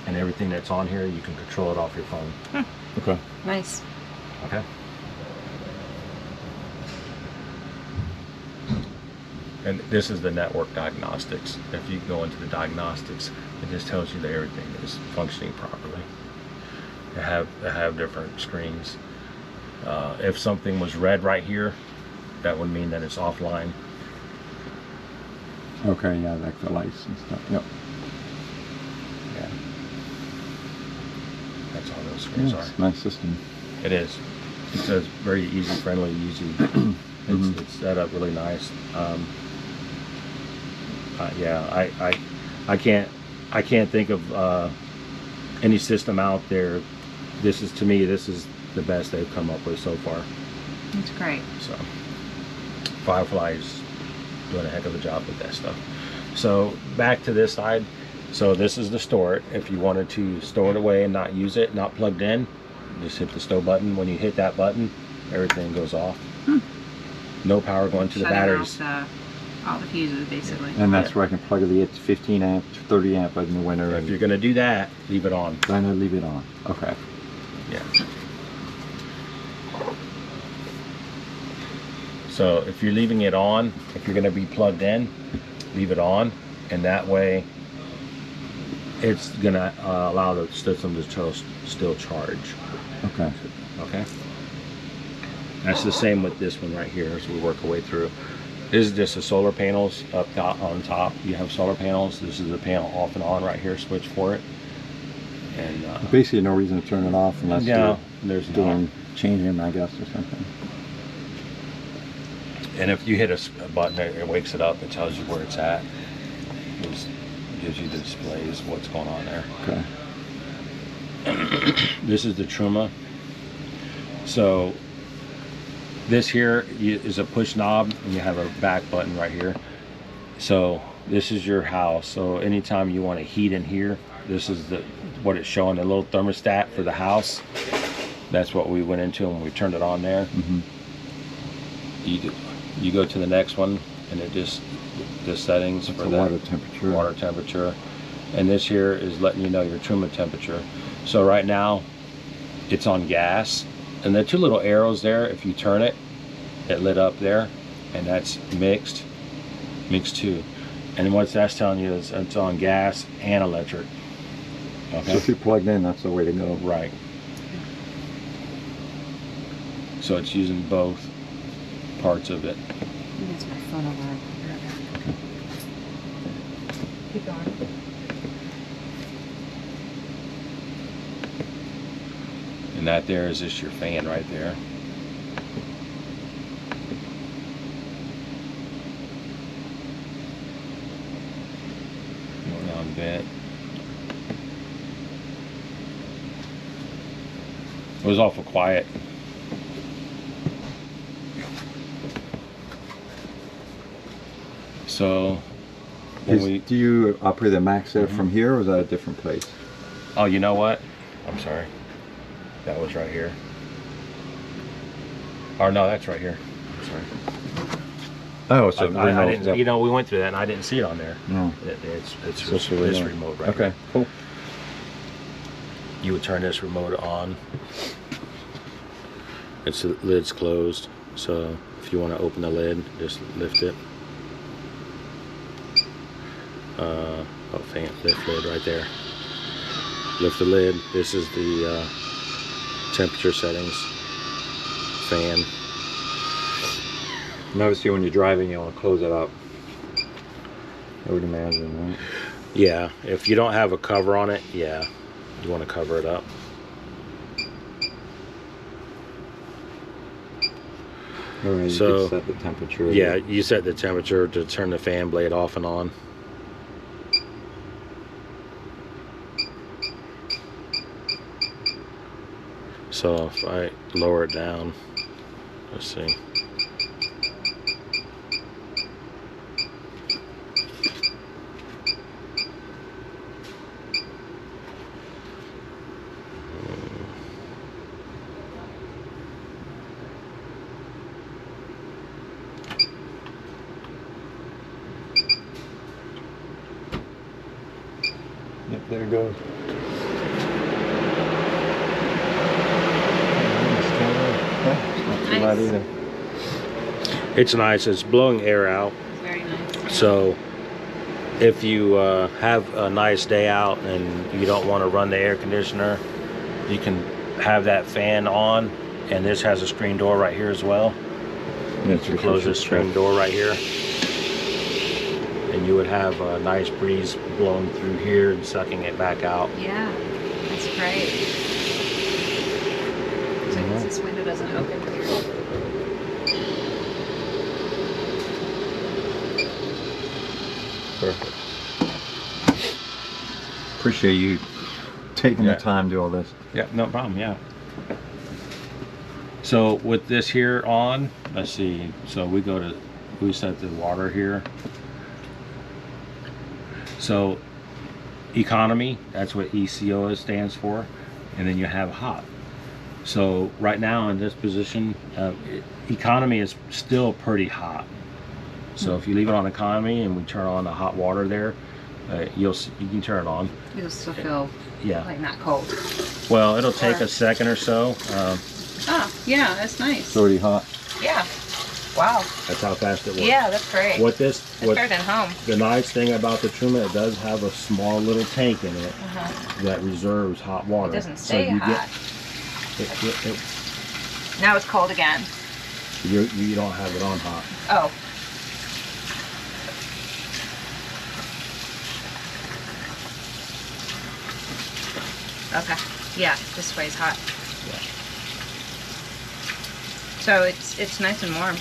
and everything that's on here, you can control it off your phone. Okay. Nice. Okay. And this is the network diagnostics. If you go into the diagnostics, it just tells you that everything is functioning properly. They have different screens. If something was red right here, that would mean that it's offline. Okay, yeah, like the lights and stuff. Yep. Yeah. That's all those screens Yes, are. nice system. It is. It says very easy, friendly, easy. It's set up really nice. Yeah, I can't think of any system out there. This is, to me, this is the best they've come up with so far. That's great. So Firefly's doing a heck of a job with that stuff. So back to this side. So this is the store it. If you wanted to store it away and not use it, not plugged in, just hit the stow button. When you hit that button, everything goes off. No power going to the batteries. Shutting off all the fuses, basically. And that's where I can plug the 15 amp, 30 amp in the winter. If you're going to do that, leave it on. Then I leave it on. Okay. Yeah. So if you're leaving it on, if you're going to be plugged in, leave it on, and that way it's going to allow the system to still charge. Okay. Okay. That's the same with this one right here as we work our way through. This is just the solar panels up top, on top. You have solar panels. This is the panel off and on right here, switch for it. And basically no reason to turn it off unless there's you're doing changing, I guess, or something. And if you hit a button, it wakes it up. It tells you where it's at. It gives you the displays, what's going on there. Okay. This is the Truma. So this here is a push knob, and you have a back button right here. So this is your house. So anytime you want to heat in here, this is what it's showing, the little thermostat for the house. That's what we went into when we turned it on there. You go to the next one, and it just the settings for the water temperature, and this here is letting you know your Truma temperature. So right now it's on gas, and the two little arrows there, if you turn it, it lit up there, and that's mixed 2. And what that's telling you is it's on gas and electric. Okay. So if you're plugged in, that's the way to go. Right. So it's using both parts of it. That's my phone over. Keep going. And that there is just your fan right there. Going down vent. It was awful quiet. So do you operate the max there from here, or is that a different place? Oh, you know what? I'm sorry. That was right here. Or no, that's right here. I'm sorry. Oh, so I didn't, you know, we went through that and I didn't see it on there. No. It's remote right Okay, here. cool. You would turn this remote on. It's the lid's closed, so if you want to open the lid, just lift it. Lift lid right there. Lift the lid. This is the temperature settings. Fan. And obviously when you're driving, you want to close it up. I would imagine, right? Yeah, if you don't have a cover on it, yeah, you want to cover it up. All right, So, you can set the temperature. Yeah, you set the temperature to turn the fan blade off and on. So if I lower it down, let's see. There it goes. Not too bad either. It's nice. It's blowing air out. Very nice. So if you have a nice day out and you don't want to run the air conditioner, you can have that fan on, and this has a screen door right here as well. That's You close this screen door right here, and you would have a nice breeze blowing through here and sucking it back out. Yeah, that's great. So I guess this window doesn't open here. Perfect. Appreciate you taking the time to do all this. Yeah, no problem. Yeah. So with this here on, let's see. So we set the water here. So economy, that's what ECO stands for, and then you have hot. So right now in this position, economy is still pretty hot. So if you leave it on economy and we turn on the hot water there, you can turn it on. You'll still feel like not cold. Well, it'll take a second or so. Oh, yeah, that's nice. It's already hot. Yeah. Wow. That's how fast it works. Yeah, that's great. That's better than home. The nice thing about the Truma, it does have a small little tank in it that reserves hot water. It doesn't stay hot. It, Now it's cold again. you don't have it on hot. Oh. Okay. Yeah, this way's hot. Yeah. So it's nice and warm.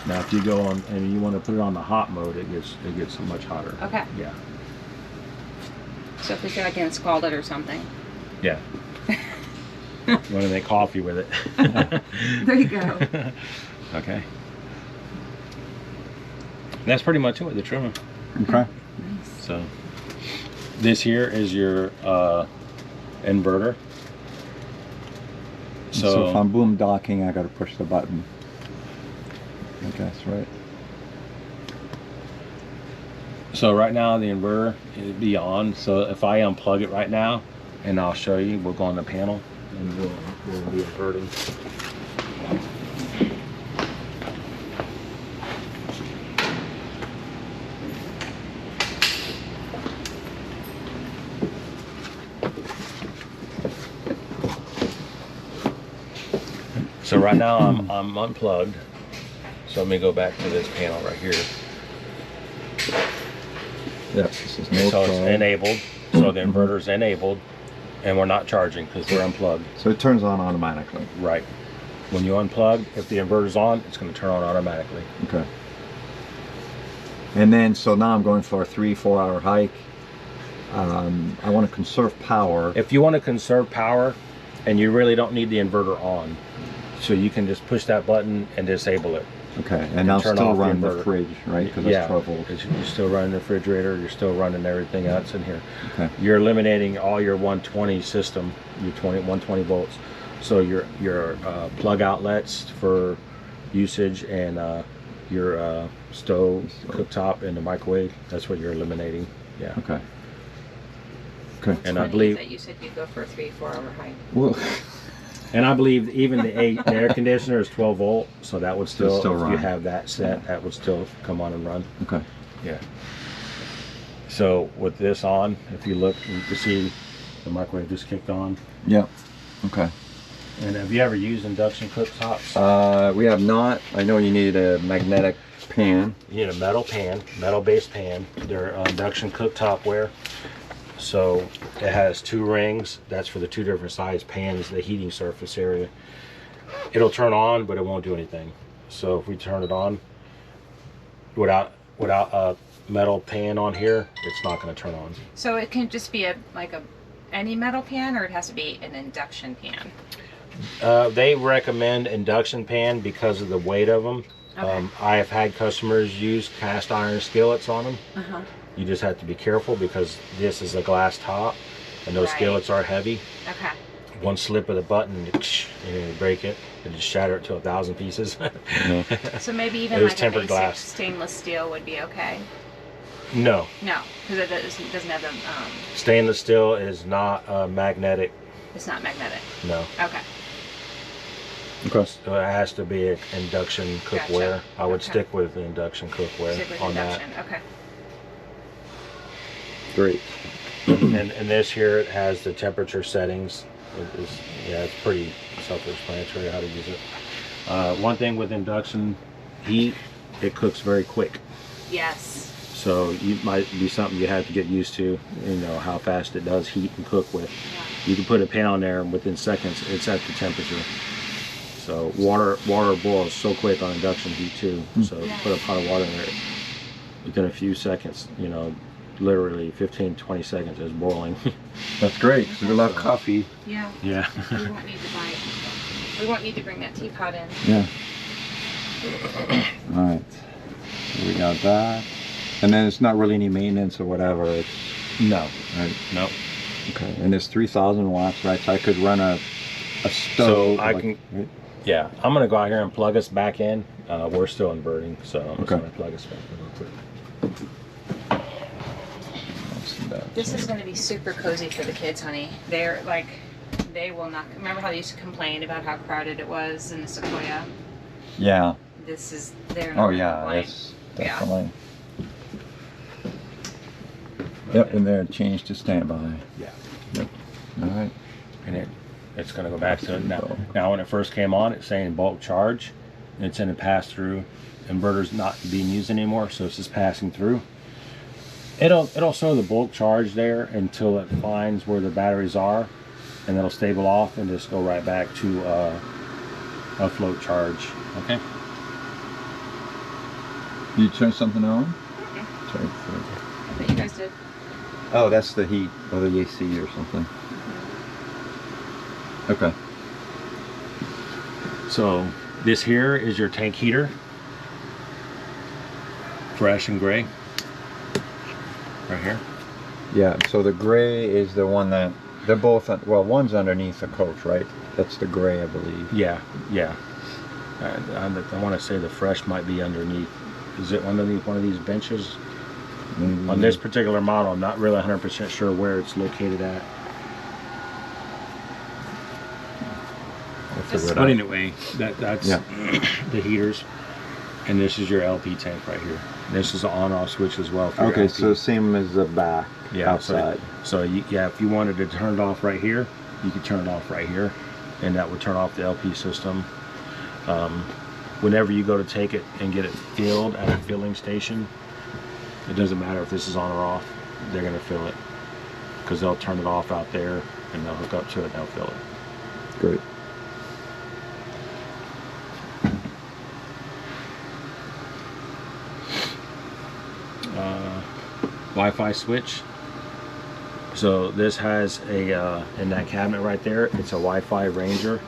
Now, if you go on and you want to put it on the hot mode, it gets so much hotter. Okay. Yeah. So if we feel like getting scalded or something. Yeah. You want to make coffee with it. There you go. Okay. That's pretty much it with the Truma. Okay. Nice. So this here is your inverter. So if I'm boom docking, I got to push the button. I guess, right? So right now the inverter is beyond. So if I unplug it right now, and I'll show you, we'll go on the panel and we'll be inverting. So right now I'm unplugged. So let me go back to this panel right here. Yep, this is no So it's problem. enabled. So the inverter's enabled, and we're not charging because we're unplugged. So it turns on automatically. Right. When you unplug, if the inverter's on, it's going to turn on automatically. Okay. And then, so now I'm going for a 3-4 hour hike. I want to conserve power. If you want to conserve power, and you really don't need the inverter on, so you can just push that button and disable it. Okay, and I'll turn still off the run the inverter. fridge, right? Because Yeah, that's 12 volts. you're still running the refrigerator, you're still running everything else in here. Okay. You're eliminating all your 120 system, your 120 volts. So your plug outlets for usage and your stove, cooktop, and the microwave, that's what you're eliminating. Yeah. Okay. Okay. And I believe, that you said you go for a 3-4 hour hike. Well, and I believe even the air conditioner is 12 volt, so that would still still if run. you have that set, that would still come on and run. okay. Yeah. So with this on, if you look, you can see the microwave just kicked on. Yeah. Okay. And have you ever used induction cooktops? We have not. I know you need a magnetic pan. You need a metal pan, metal-based pan. They're induction cooktopware. So it has 2 rings. That's for the 2 different size pans, the heating surface area. It'll turn on, but it won't do anything. So if we turn it on without a metal pan on here, it's not going to turn on. So it can just be any metal pan, or it has to be an induction pan? They recommend induction pan because of the weight of them. Okay. I have had customers use cast iron skillets on them. Uh-huh. You just have to be careful because this is a glass top and those Right. skillets are heavy. Okay. One slip of the button and you break it and just shatter it to 1,000 pieces. So maybe even It was like a tempered basic glass. stainless steel would be okay. No. No, because it doesn't have the. Stainless steel is not magnetic. It's not magnetic. No. Okay. Okay. So it has to be induction cookware. Gotcha. I would Okay. stick with induction cookware Stick with on induction. Okay. Great. that. And this here, it has the temperature settings. Yeah, it's pretty self-explanatory how to use it. One thing with induction heat, it cooks very quick. Yes. So you might be something you have to get used to, you know, how fast it does heat and cook with. Yeah. You can put a pan on there and within seconds it's at the temperature. So water boils so quick on induction heat too. So Yeah. put a pot of water in there, within a few seconds, you know, literally 15-20 seconds is boiling. That's great. So we love coffee. Yeah. Yeah. We won't need to buy. We won't need to bring that teapot in. Yeah. All right. So we got that. And then it's not really any maintenance or whatever. It's, No. right. No. Okay. And it's 3,000 watts, right? So I could run a stove. So I like- can. right? Yeah, I'm gonna go out here and plug us back in. We're still inverting, so I'm just Okay. gonna plug us back in real quick. I'll see that. This is going to be super cozy for the kids, honey. They're like, they will not. Remember how they used to complain about how crowded it was in the Sequoia? Yeah. This is. They're. Oh not yeah. complaining. That's Yeah. definitely. Yep. And then change to standby. Yeah. Yep. All right. And it's going to go back to it now. Now, when it first came on, it's saying bulk charge, and it's in a pass-through. Inverter's not being used anymore, so it's just passing through. It'll show the bulk charge there until it finds where the batteries are, and it'll stable off and just go right back to a float charge. Okay. You turn something on? Sorry. I bet you guys did. Oh, that's the heat or the AC or something. Okay. So this here is your tank heater, fresh and gray, right here. Yeah. So the gray is the one that they're both. Well, one's underneath the coach, right? That's the gray, I believe. Yeah, yeah. I want to say the fresh might be underneath. Is it underneath one of these benches? Mm, On this particular model, I'm not really 100% sure where it's located at. I'll figure it But out. anyway, that's Yeah. the heaters, and this is your LP tank right here. This is an on-off switch as well. For your Okay, LP. so same as the back outside. So yeah, if you wanted to turn it off right here, you could turn it off right here, and that would turn off the LP system. Whenever you go to take it and get it filled at a filling station, it doesn't matter if this is on or off, they're going to fill it, because they'll turn it off out there and they'll hook up to it and they'll fill it. Great. Wi-Fi switch. So this has a in that cabinet right there, it's a Wi-Fi Ranger.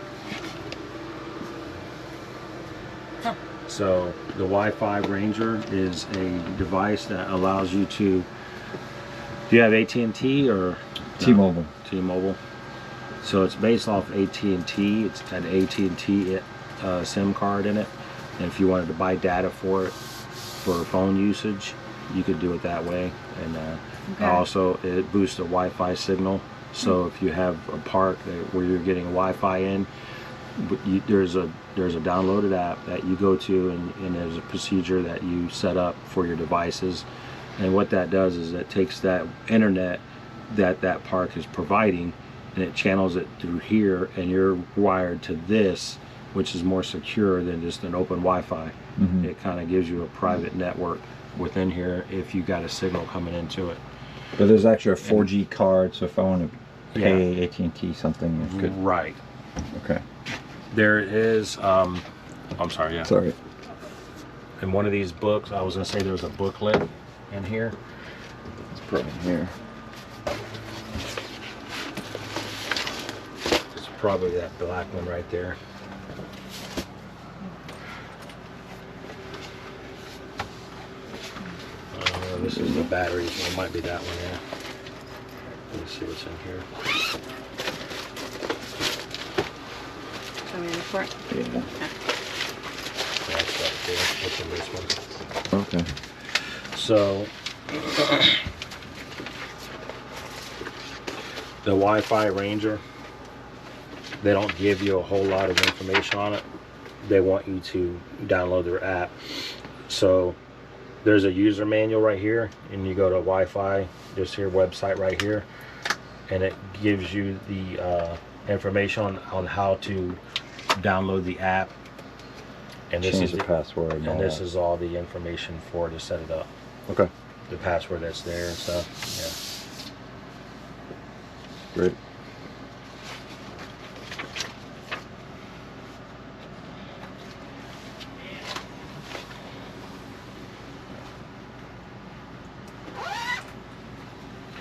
So the Wi-Fi Ranger is a device that allows you to. Do you have AT&T or T-Mobile. T-Mobile. So it's based off AT&T. It's got an AT&T SIM card in it, and if you wanted to buy data for it for phone usage, you could do it that way. And Okay. also it boosts the Wi-Fi signal. So if you have a park where you're getting Wi-Fi in, there's a downloaded app that you go to, and there's a procedure that you set up for your devices. And what that does is it takes that internet that park is providing, and it channels it through here, and you're wired to this, which is more secure than just an open Wi-Fi. Mhm. It kind of gives you a private network within here if you got a signal coming into it. But there's actually a 4G card, so if I want to pay AT&T something, it's good. Right. Okay. There is, I'm sorry, yeah. Sorry. In one of these books, I was going to say there was a booklet in here. It's probably here. It's probably that black one right there. This is the batteries. Well, it might be that one, yeah. Let me see what's in here. Come in for it. Yeah. That's right there. What's in this one? Okay. So The Wi-Fi Ranger, they don't give you a whole lot of information on it. They want you to download their app. So there's a user manual right here, and you go to Wi-Fi, just here website right here, and it gives you the information on how to download the app. And this Change is the password. and this is all the information for to set it up. Okay. The password that's there and stuff. Great.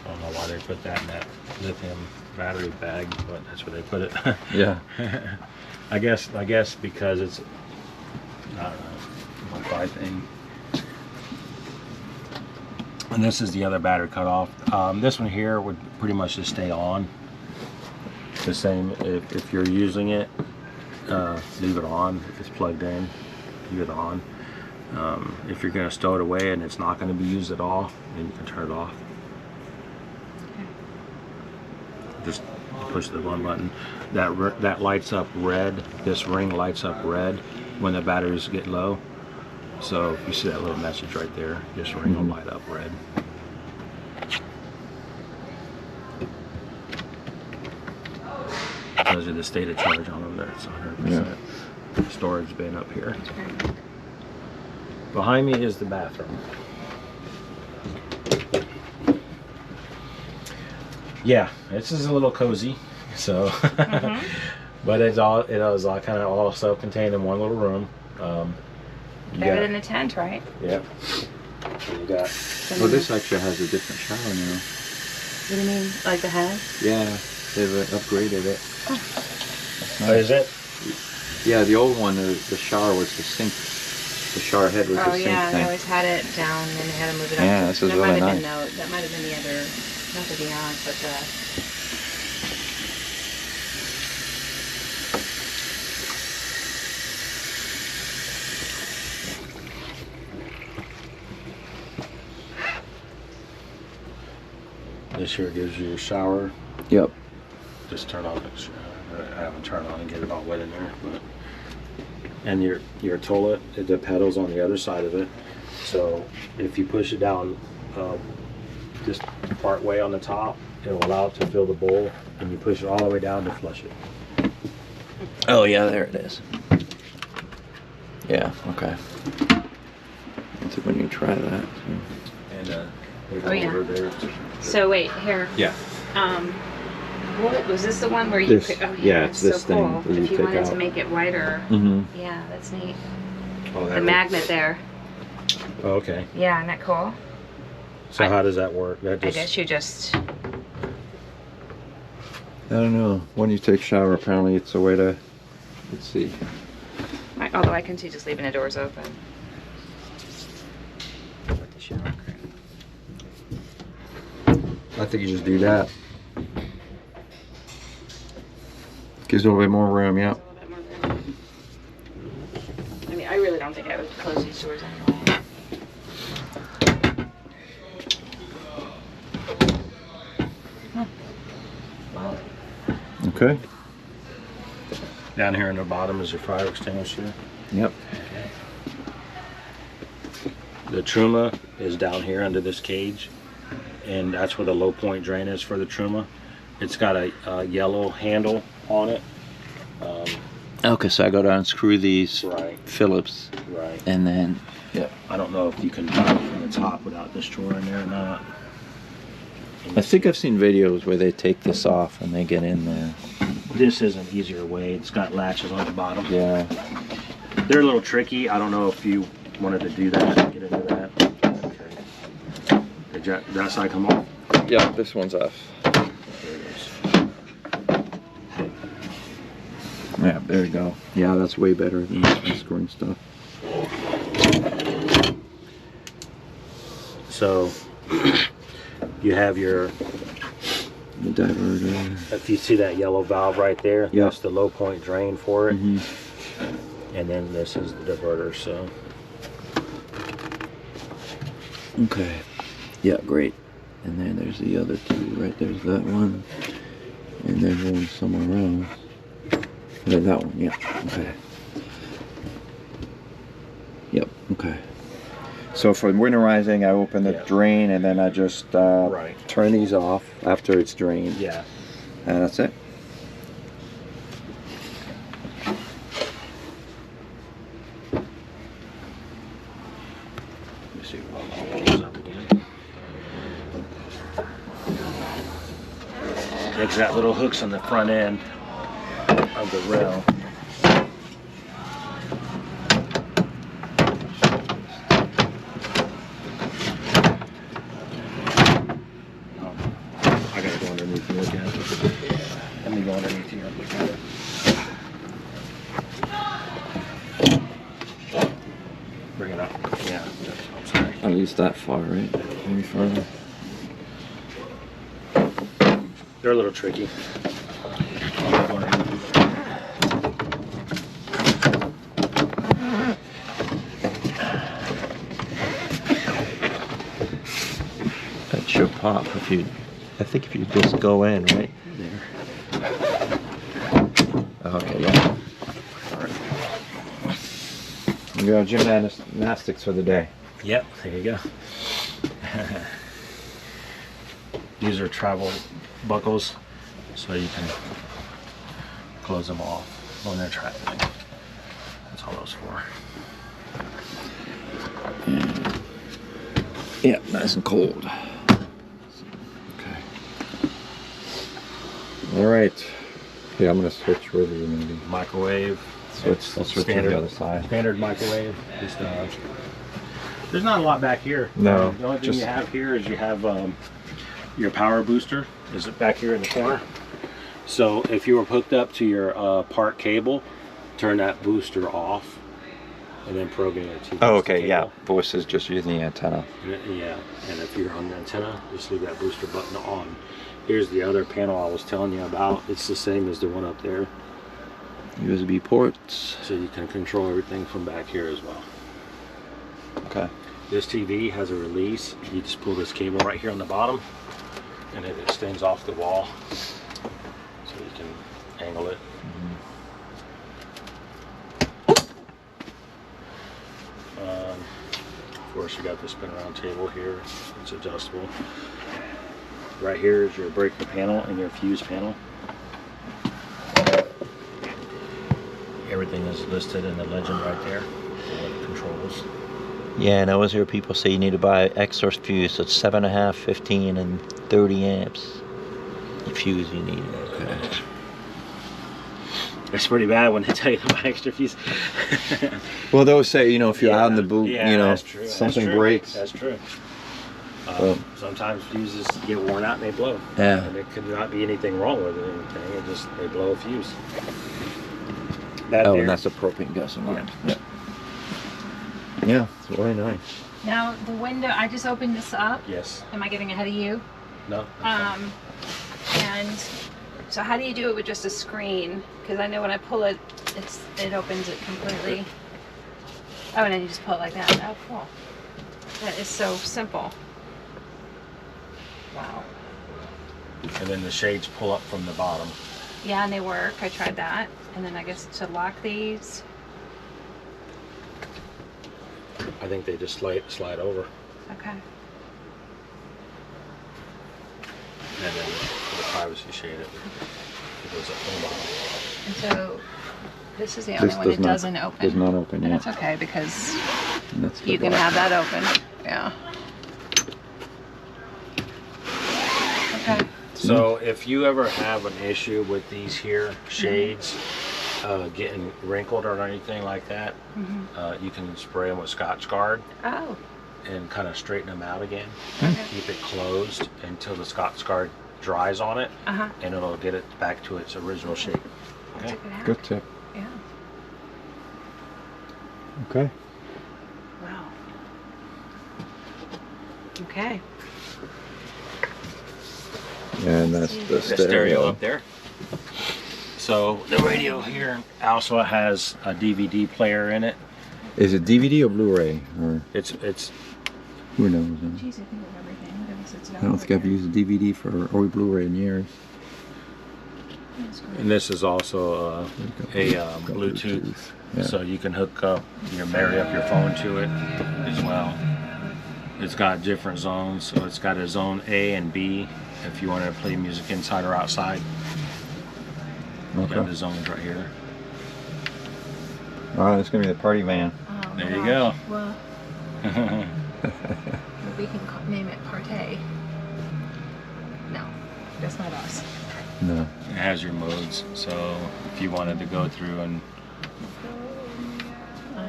I don't know why they put that in that lithium battery bag, but that's where they put it. Yeah. I guess because it's, I don't know, Wi-Fi thing. And this is the other battery cutoff. This one here would pretty much just stay on. The same if you're using it, leave it on. If it's plugged in, leave it on. If you're going to stow it away and it's not going to be used at all, then you can turn it off. Just push the one button. That lights up red. This ring lights up red when the batteries get low. So if you see that little message right there, this ring will light up red. Those are the state of charge on them there. It's 100%. Storage bin up here. Behind me is the bathroom. Yeah, this is a little cozy. So, but it was all kind of all self-contained in one little room. Better than a tent, right? Yep. You got. Well, this actually has a different shower now. What do you mean, like the head? Yeah, they've upgraded it. Oh, is it? Yeah, the old one, the shower was the sink. The shower head was the Oh sink yeah, they thing. always had it down and they had to move it up. Yeah, this is that really might have nice. been that might have been the other, not the Beyond, but the. This here gives you a shower. Yep. Just turn on it. I haven't turned on and get it all wet in there, but. And your toilet, the pedal's on the other side of it. So if you push it down, just part way on the top, it'll allow it to fill the bowl, and you push it all the way down to flush it. Oh yeah, there it is. Yeah. Okay. I think we need to try that. And we Oh, yeah. over there. So wait, here. Yeah. What was this the one where you This- could? Oh yeah, it's it's this so thing cool. that you If you take wanted to out. make it wider, Mm-hmm. yeah, that's neat. Oh, The magnet there. Oh, okay. Yeah, isn't that cool? So how does that work? That I just. guess you just. I don't know. When you take a shower, apparently it's a way to. Let's see. Although I can see just leaving the doors open. With the shower curtain. I think you just do that. Gives a little bit more room. Yeah. A little bit more room. I mean, I really don't think I would close these doors anyway. Wow. Okay. Down here in the bottom is your fire extinguisher. Yep. The Truma is down here under this cage, and that's where the low point drain is for the Truma. It's got a yellow handle on it. Okay, so I go down and screw these Right, Phillips, right. and then. Yep. I don't know if you can buy it from the top without this drawer in there or not. I think I've seen videos where they take this off and they get in there. This is an easier way. It's got latches on the bottom. Yeah. They're a little tricky. I don't know if you wanted to do that, get into that. Okay. Did that side come off? Yeah, this one's off. There it is. Yeah, there you go. Yeah, that's way better than screwing stuff. So you have your, The diverter. if you see that yellow valve right there, Yeah. that's the low point drain for it. Mm-hmm. And then this is the diverter. So Okay. Yeah, great. And then there's the other two, right? There's that one. And there's one somewhere else. And then that one, yeah. Okay. Yep, okay. So for winterizing, I open the drain and then I just turn these off after it's drained. Yeah. And that's it. Let me see if I'll close up again. It's got little hooks on the front end of the rail. I gotta go underneath and look at it. Let me go underneath here and look at it. Bring it up. Yeah, I'm sorry. At least that far, right? Maybe further. They're a little tricky. That should pop if you. I think if you just go in right there. Okay, yeah. We go gymnastics for the day. Yep, there you go. These are travel buckles, so you can close them off when they're traveling. That's all those for. Yeah, nice and cold. Okay. All right. Yeah, I'm gonna switch with you maybe. Microwave. Switch. I'll switch to the other side. Standard microwave. Just, there's not a lot back here. No. The only thing you have here is you have your power booster. Is it back here in the corner? So if you were hooked up to your park cable, turn that booster off, and then program it to. Oh, okay. Yeah. Voice is just using the antenna. Yeah. And if you're on the antenna, just leave that booster button on. Here's the other panel I was telling you about. It's the same as the one up there. USB ports. So you can control everything from back here as well. Okay. This TV has a release. You just pull this cable right here on the bottom, and it extends off the wall, so you can angle it. Of course, you got the spin around table here. It's adjustable. Right here is your breaker panel and your fuse panel. Everything is listed in the legend right there for what it controls. Yeah, and I always hear people say you need to buy extra fuse, so it's 7.5, 15, and 30 amps. The fuse you need. Okay. It's pretty bad when they tell you to buy extra fuse. Well, they'll say, you know, if you're out in the boot, yeah, you know, that's true. something That's true. breaks. That's true. Sometimes fuses get worn out and they blow. Yeah. And it could not be anything wrong with it or anything. It just, they blow a fuse. That Oh, there, and that's a propane gasoline. Yeah. Yeah, it's really nice. Now the window, I just opened this up. yes. Am I getting ahead of you? No. that's fine. And so how do you do it with just a screen? Because I know when I pull it, it opens it completely. Oh, and then you just pull it like that. Oh, cool. That is so simple. Wow. And then the shades pull up from the bottom. Yeah, and they work. I tried that. And then I guess to lock these. I think they just slide over. Okay. And then for the privacy shade, it goes up from the bottom. And so this is the only one that doesn't open. Does not open, And yeah. it's okay because That's you can have that open. Yeah. Okay. So if you ever have an issue with these here shades getting wrinkled or anything like that, you can spray them with Scotch Guard Oh. and kind of straighten them out again. Okay. Keep it closed until the Scotch Guard dries on it, Uh-huh. and it'll get it back to its original shape. That's Okay. a good hack. Good tip. Yeah. Okay. Wow. Okay. And that's the stereo up there. So the radio here also has a DVD player in it. Is it DVD or Blu-ray? Or It's who knows? Geez, I think of everything. guess it's I don't think I've used a DVD or Blu-ray in years. And this is also a Bluetooth, Yeah. so you can hook up, marry up your phone to it as well. It's got different zones, so it's got a zone A and B if you want to play music inside or outside. You got the zones right here. All right, it's gonna be the party van. Oh, There you go. Well, we can name it Partay. No, that's not us. No. It has your modes, so if you wanted to go through and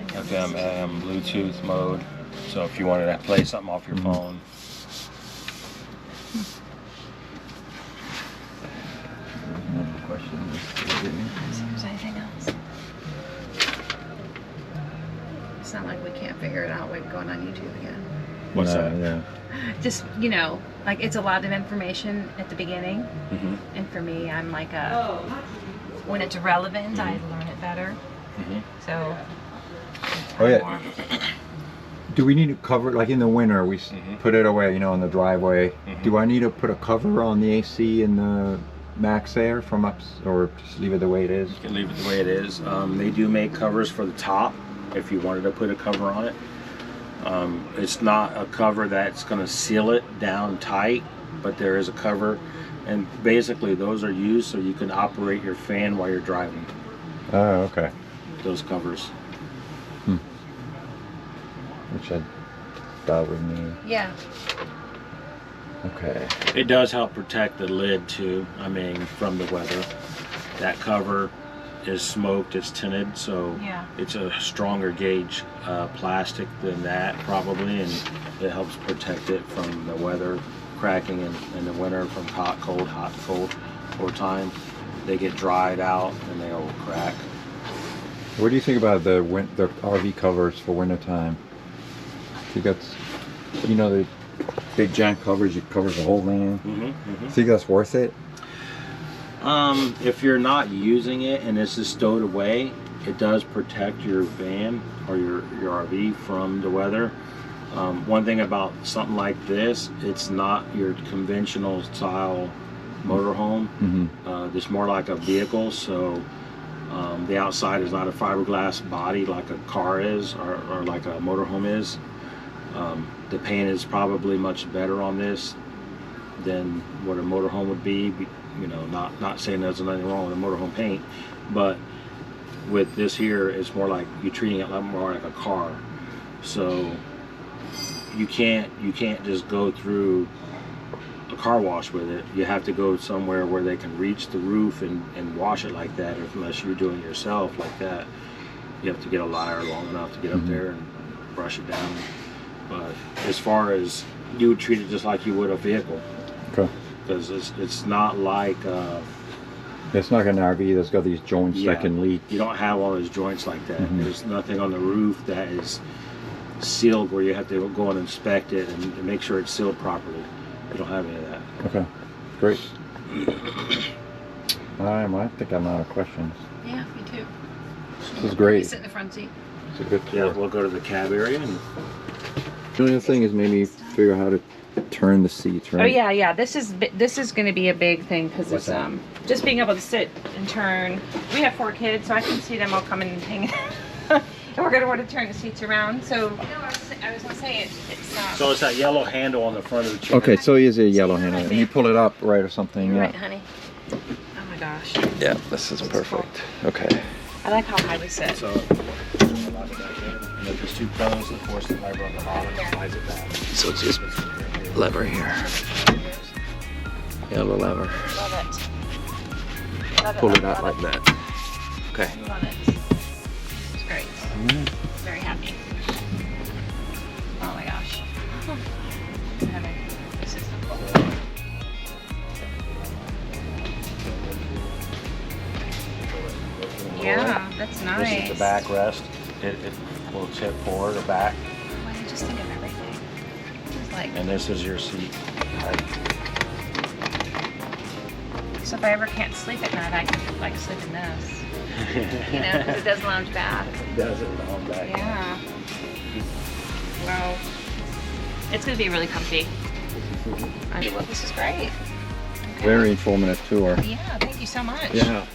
FM, AM, Bluetooth mode, so if you wanted to play something off your phone. Another question. See if there's anything else. It's not like we can't figure it out like going on YouTube again. What's that? Yeah. Just, like it's a lot of information at the beginning. Mm-hmm. And for me, I'm like when it's relevant, I learn it better. Mm-hmm. So. Oh yeah. Do we need to cover, like in the winter, we put it away, in the driveway. Do I need to put a cover on the AC in the Max Air from up, or just leave it the way it is? You can leave it the way it is. They do make covers for the top if you wanted to put a cover on it. It's not a cover that's going to seal it down tight, but there is a cover, and basically those are used so you can operate your fan while you're driving. Oh, okay. Those covers. Which I thought we need. Yeah. Okay. It does help protect the lid too, from the weather. That cover is smoked, it's tinted, so it's a stronger gauge plastic than that probably, and it helps protect it from the weather cracking in the winter, from hot, cold, over time. They get dried out and they all crack. What do you think about the RV covers for wintertime? I think that's, the big giant covers, it covers the whole van. Think that's worth it? If you're not using it and it's just stowed away, it does protect your van or your RV from the weather. One thing about something like this, it's not your conventional style motorhome. It's more like a vehicle, so the outside is not a fiberglass body like a car is, or like a motorhome is. The paint is probably much better on this than what a motorhome would be. Not saying there's nothing wrong with a motorhome paint, but with this here, it's more like you're treating it a lot more like a car. So you can't just go through a car wash with it. You have to go somewhere where they can reach the roof and wash it like that, unless you're doing it yourself like that. You have to get a ladder long enough to get up there and brush it down. But as far as, you would treat it just like you would a vehicle. Okay. Because it's not like it's not an RV that's got these joints that can leak. You don't have all those joints like that. There's nothing on the roof that is sealed where you have to go and inspect it and make sure it's sealed properly. You don't have any of that. Okay, great. I think I'm out of questions. Yeah, me too. This is great. Sit in the front seat. It's a good tour. Yeah, we'll go to the cab area. And The only other thing is maybe figure out how to turn the seats, right? Oh yeah. This is going to be a big thing because it's just being able to sit and turn. We have 4 kids, so I can see them all coming and hanging. And we're going to want to turn the seats around. So I was going to say it's. so it's that yellow handle on the front of the chair. Okay, so it is a yellow handle. And you pull it up, right, or something. You're Yeah. right, honey. Oh my gosh. Yeah, this is perfect. Okay. I like how high we sit. So and if there's 2 pros, of course, the lever on the bottom slides it back. So it's just lever here. Yellow lever. Love it. Love it. Pull it love out like that. Okay. Love it. It's great. Very happy. Oh my gosh. This is so cool. Yeah, that's nice. This is the backrest. It will tip forward or back. Why did you just think of everything? It's like, And this is your seat. Right. so if I ever can't sleep at night, I can like sleep in this. Because it does lounge back. It does it on back. Yeah. Well, it's gonna be really comfy. Well, this is great. Very informative tour. Yeah, thank you so much. Yeah.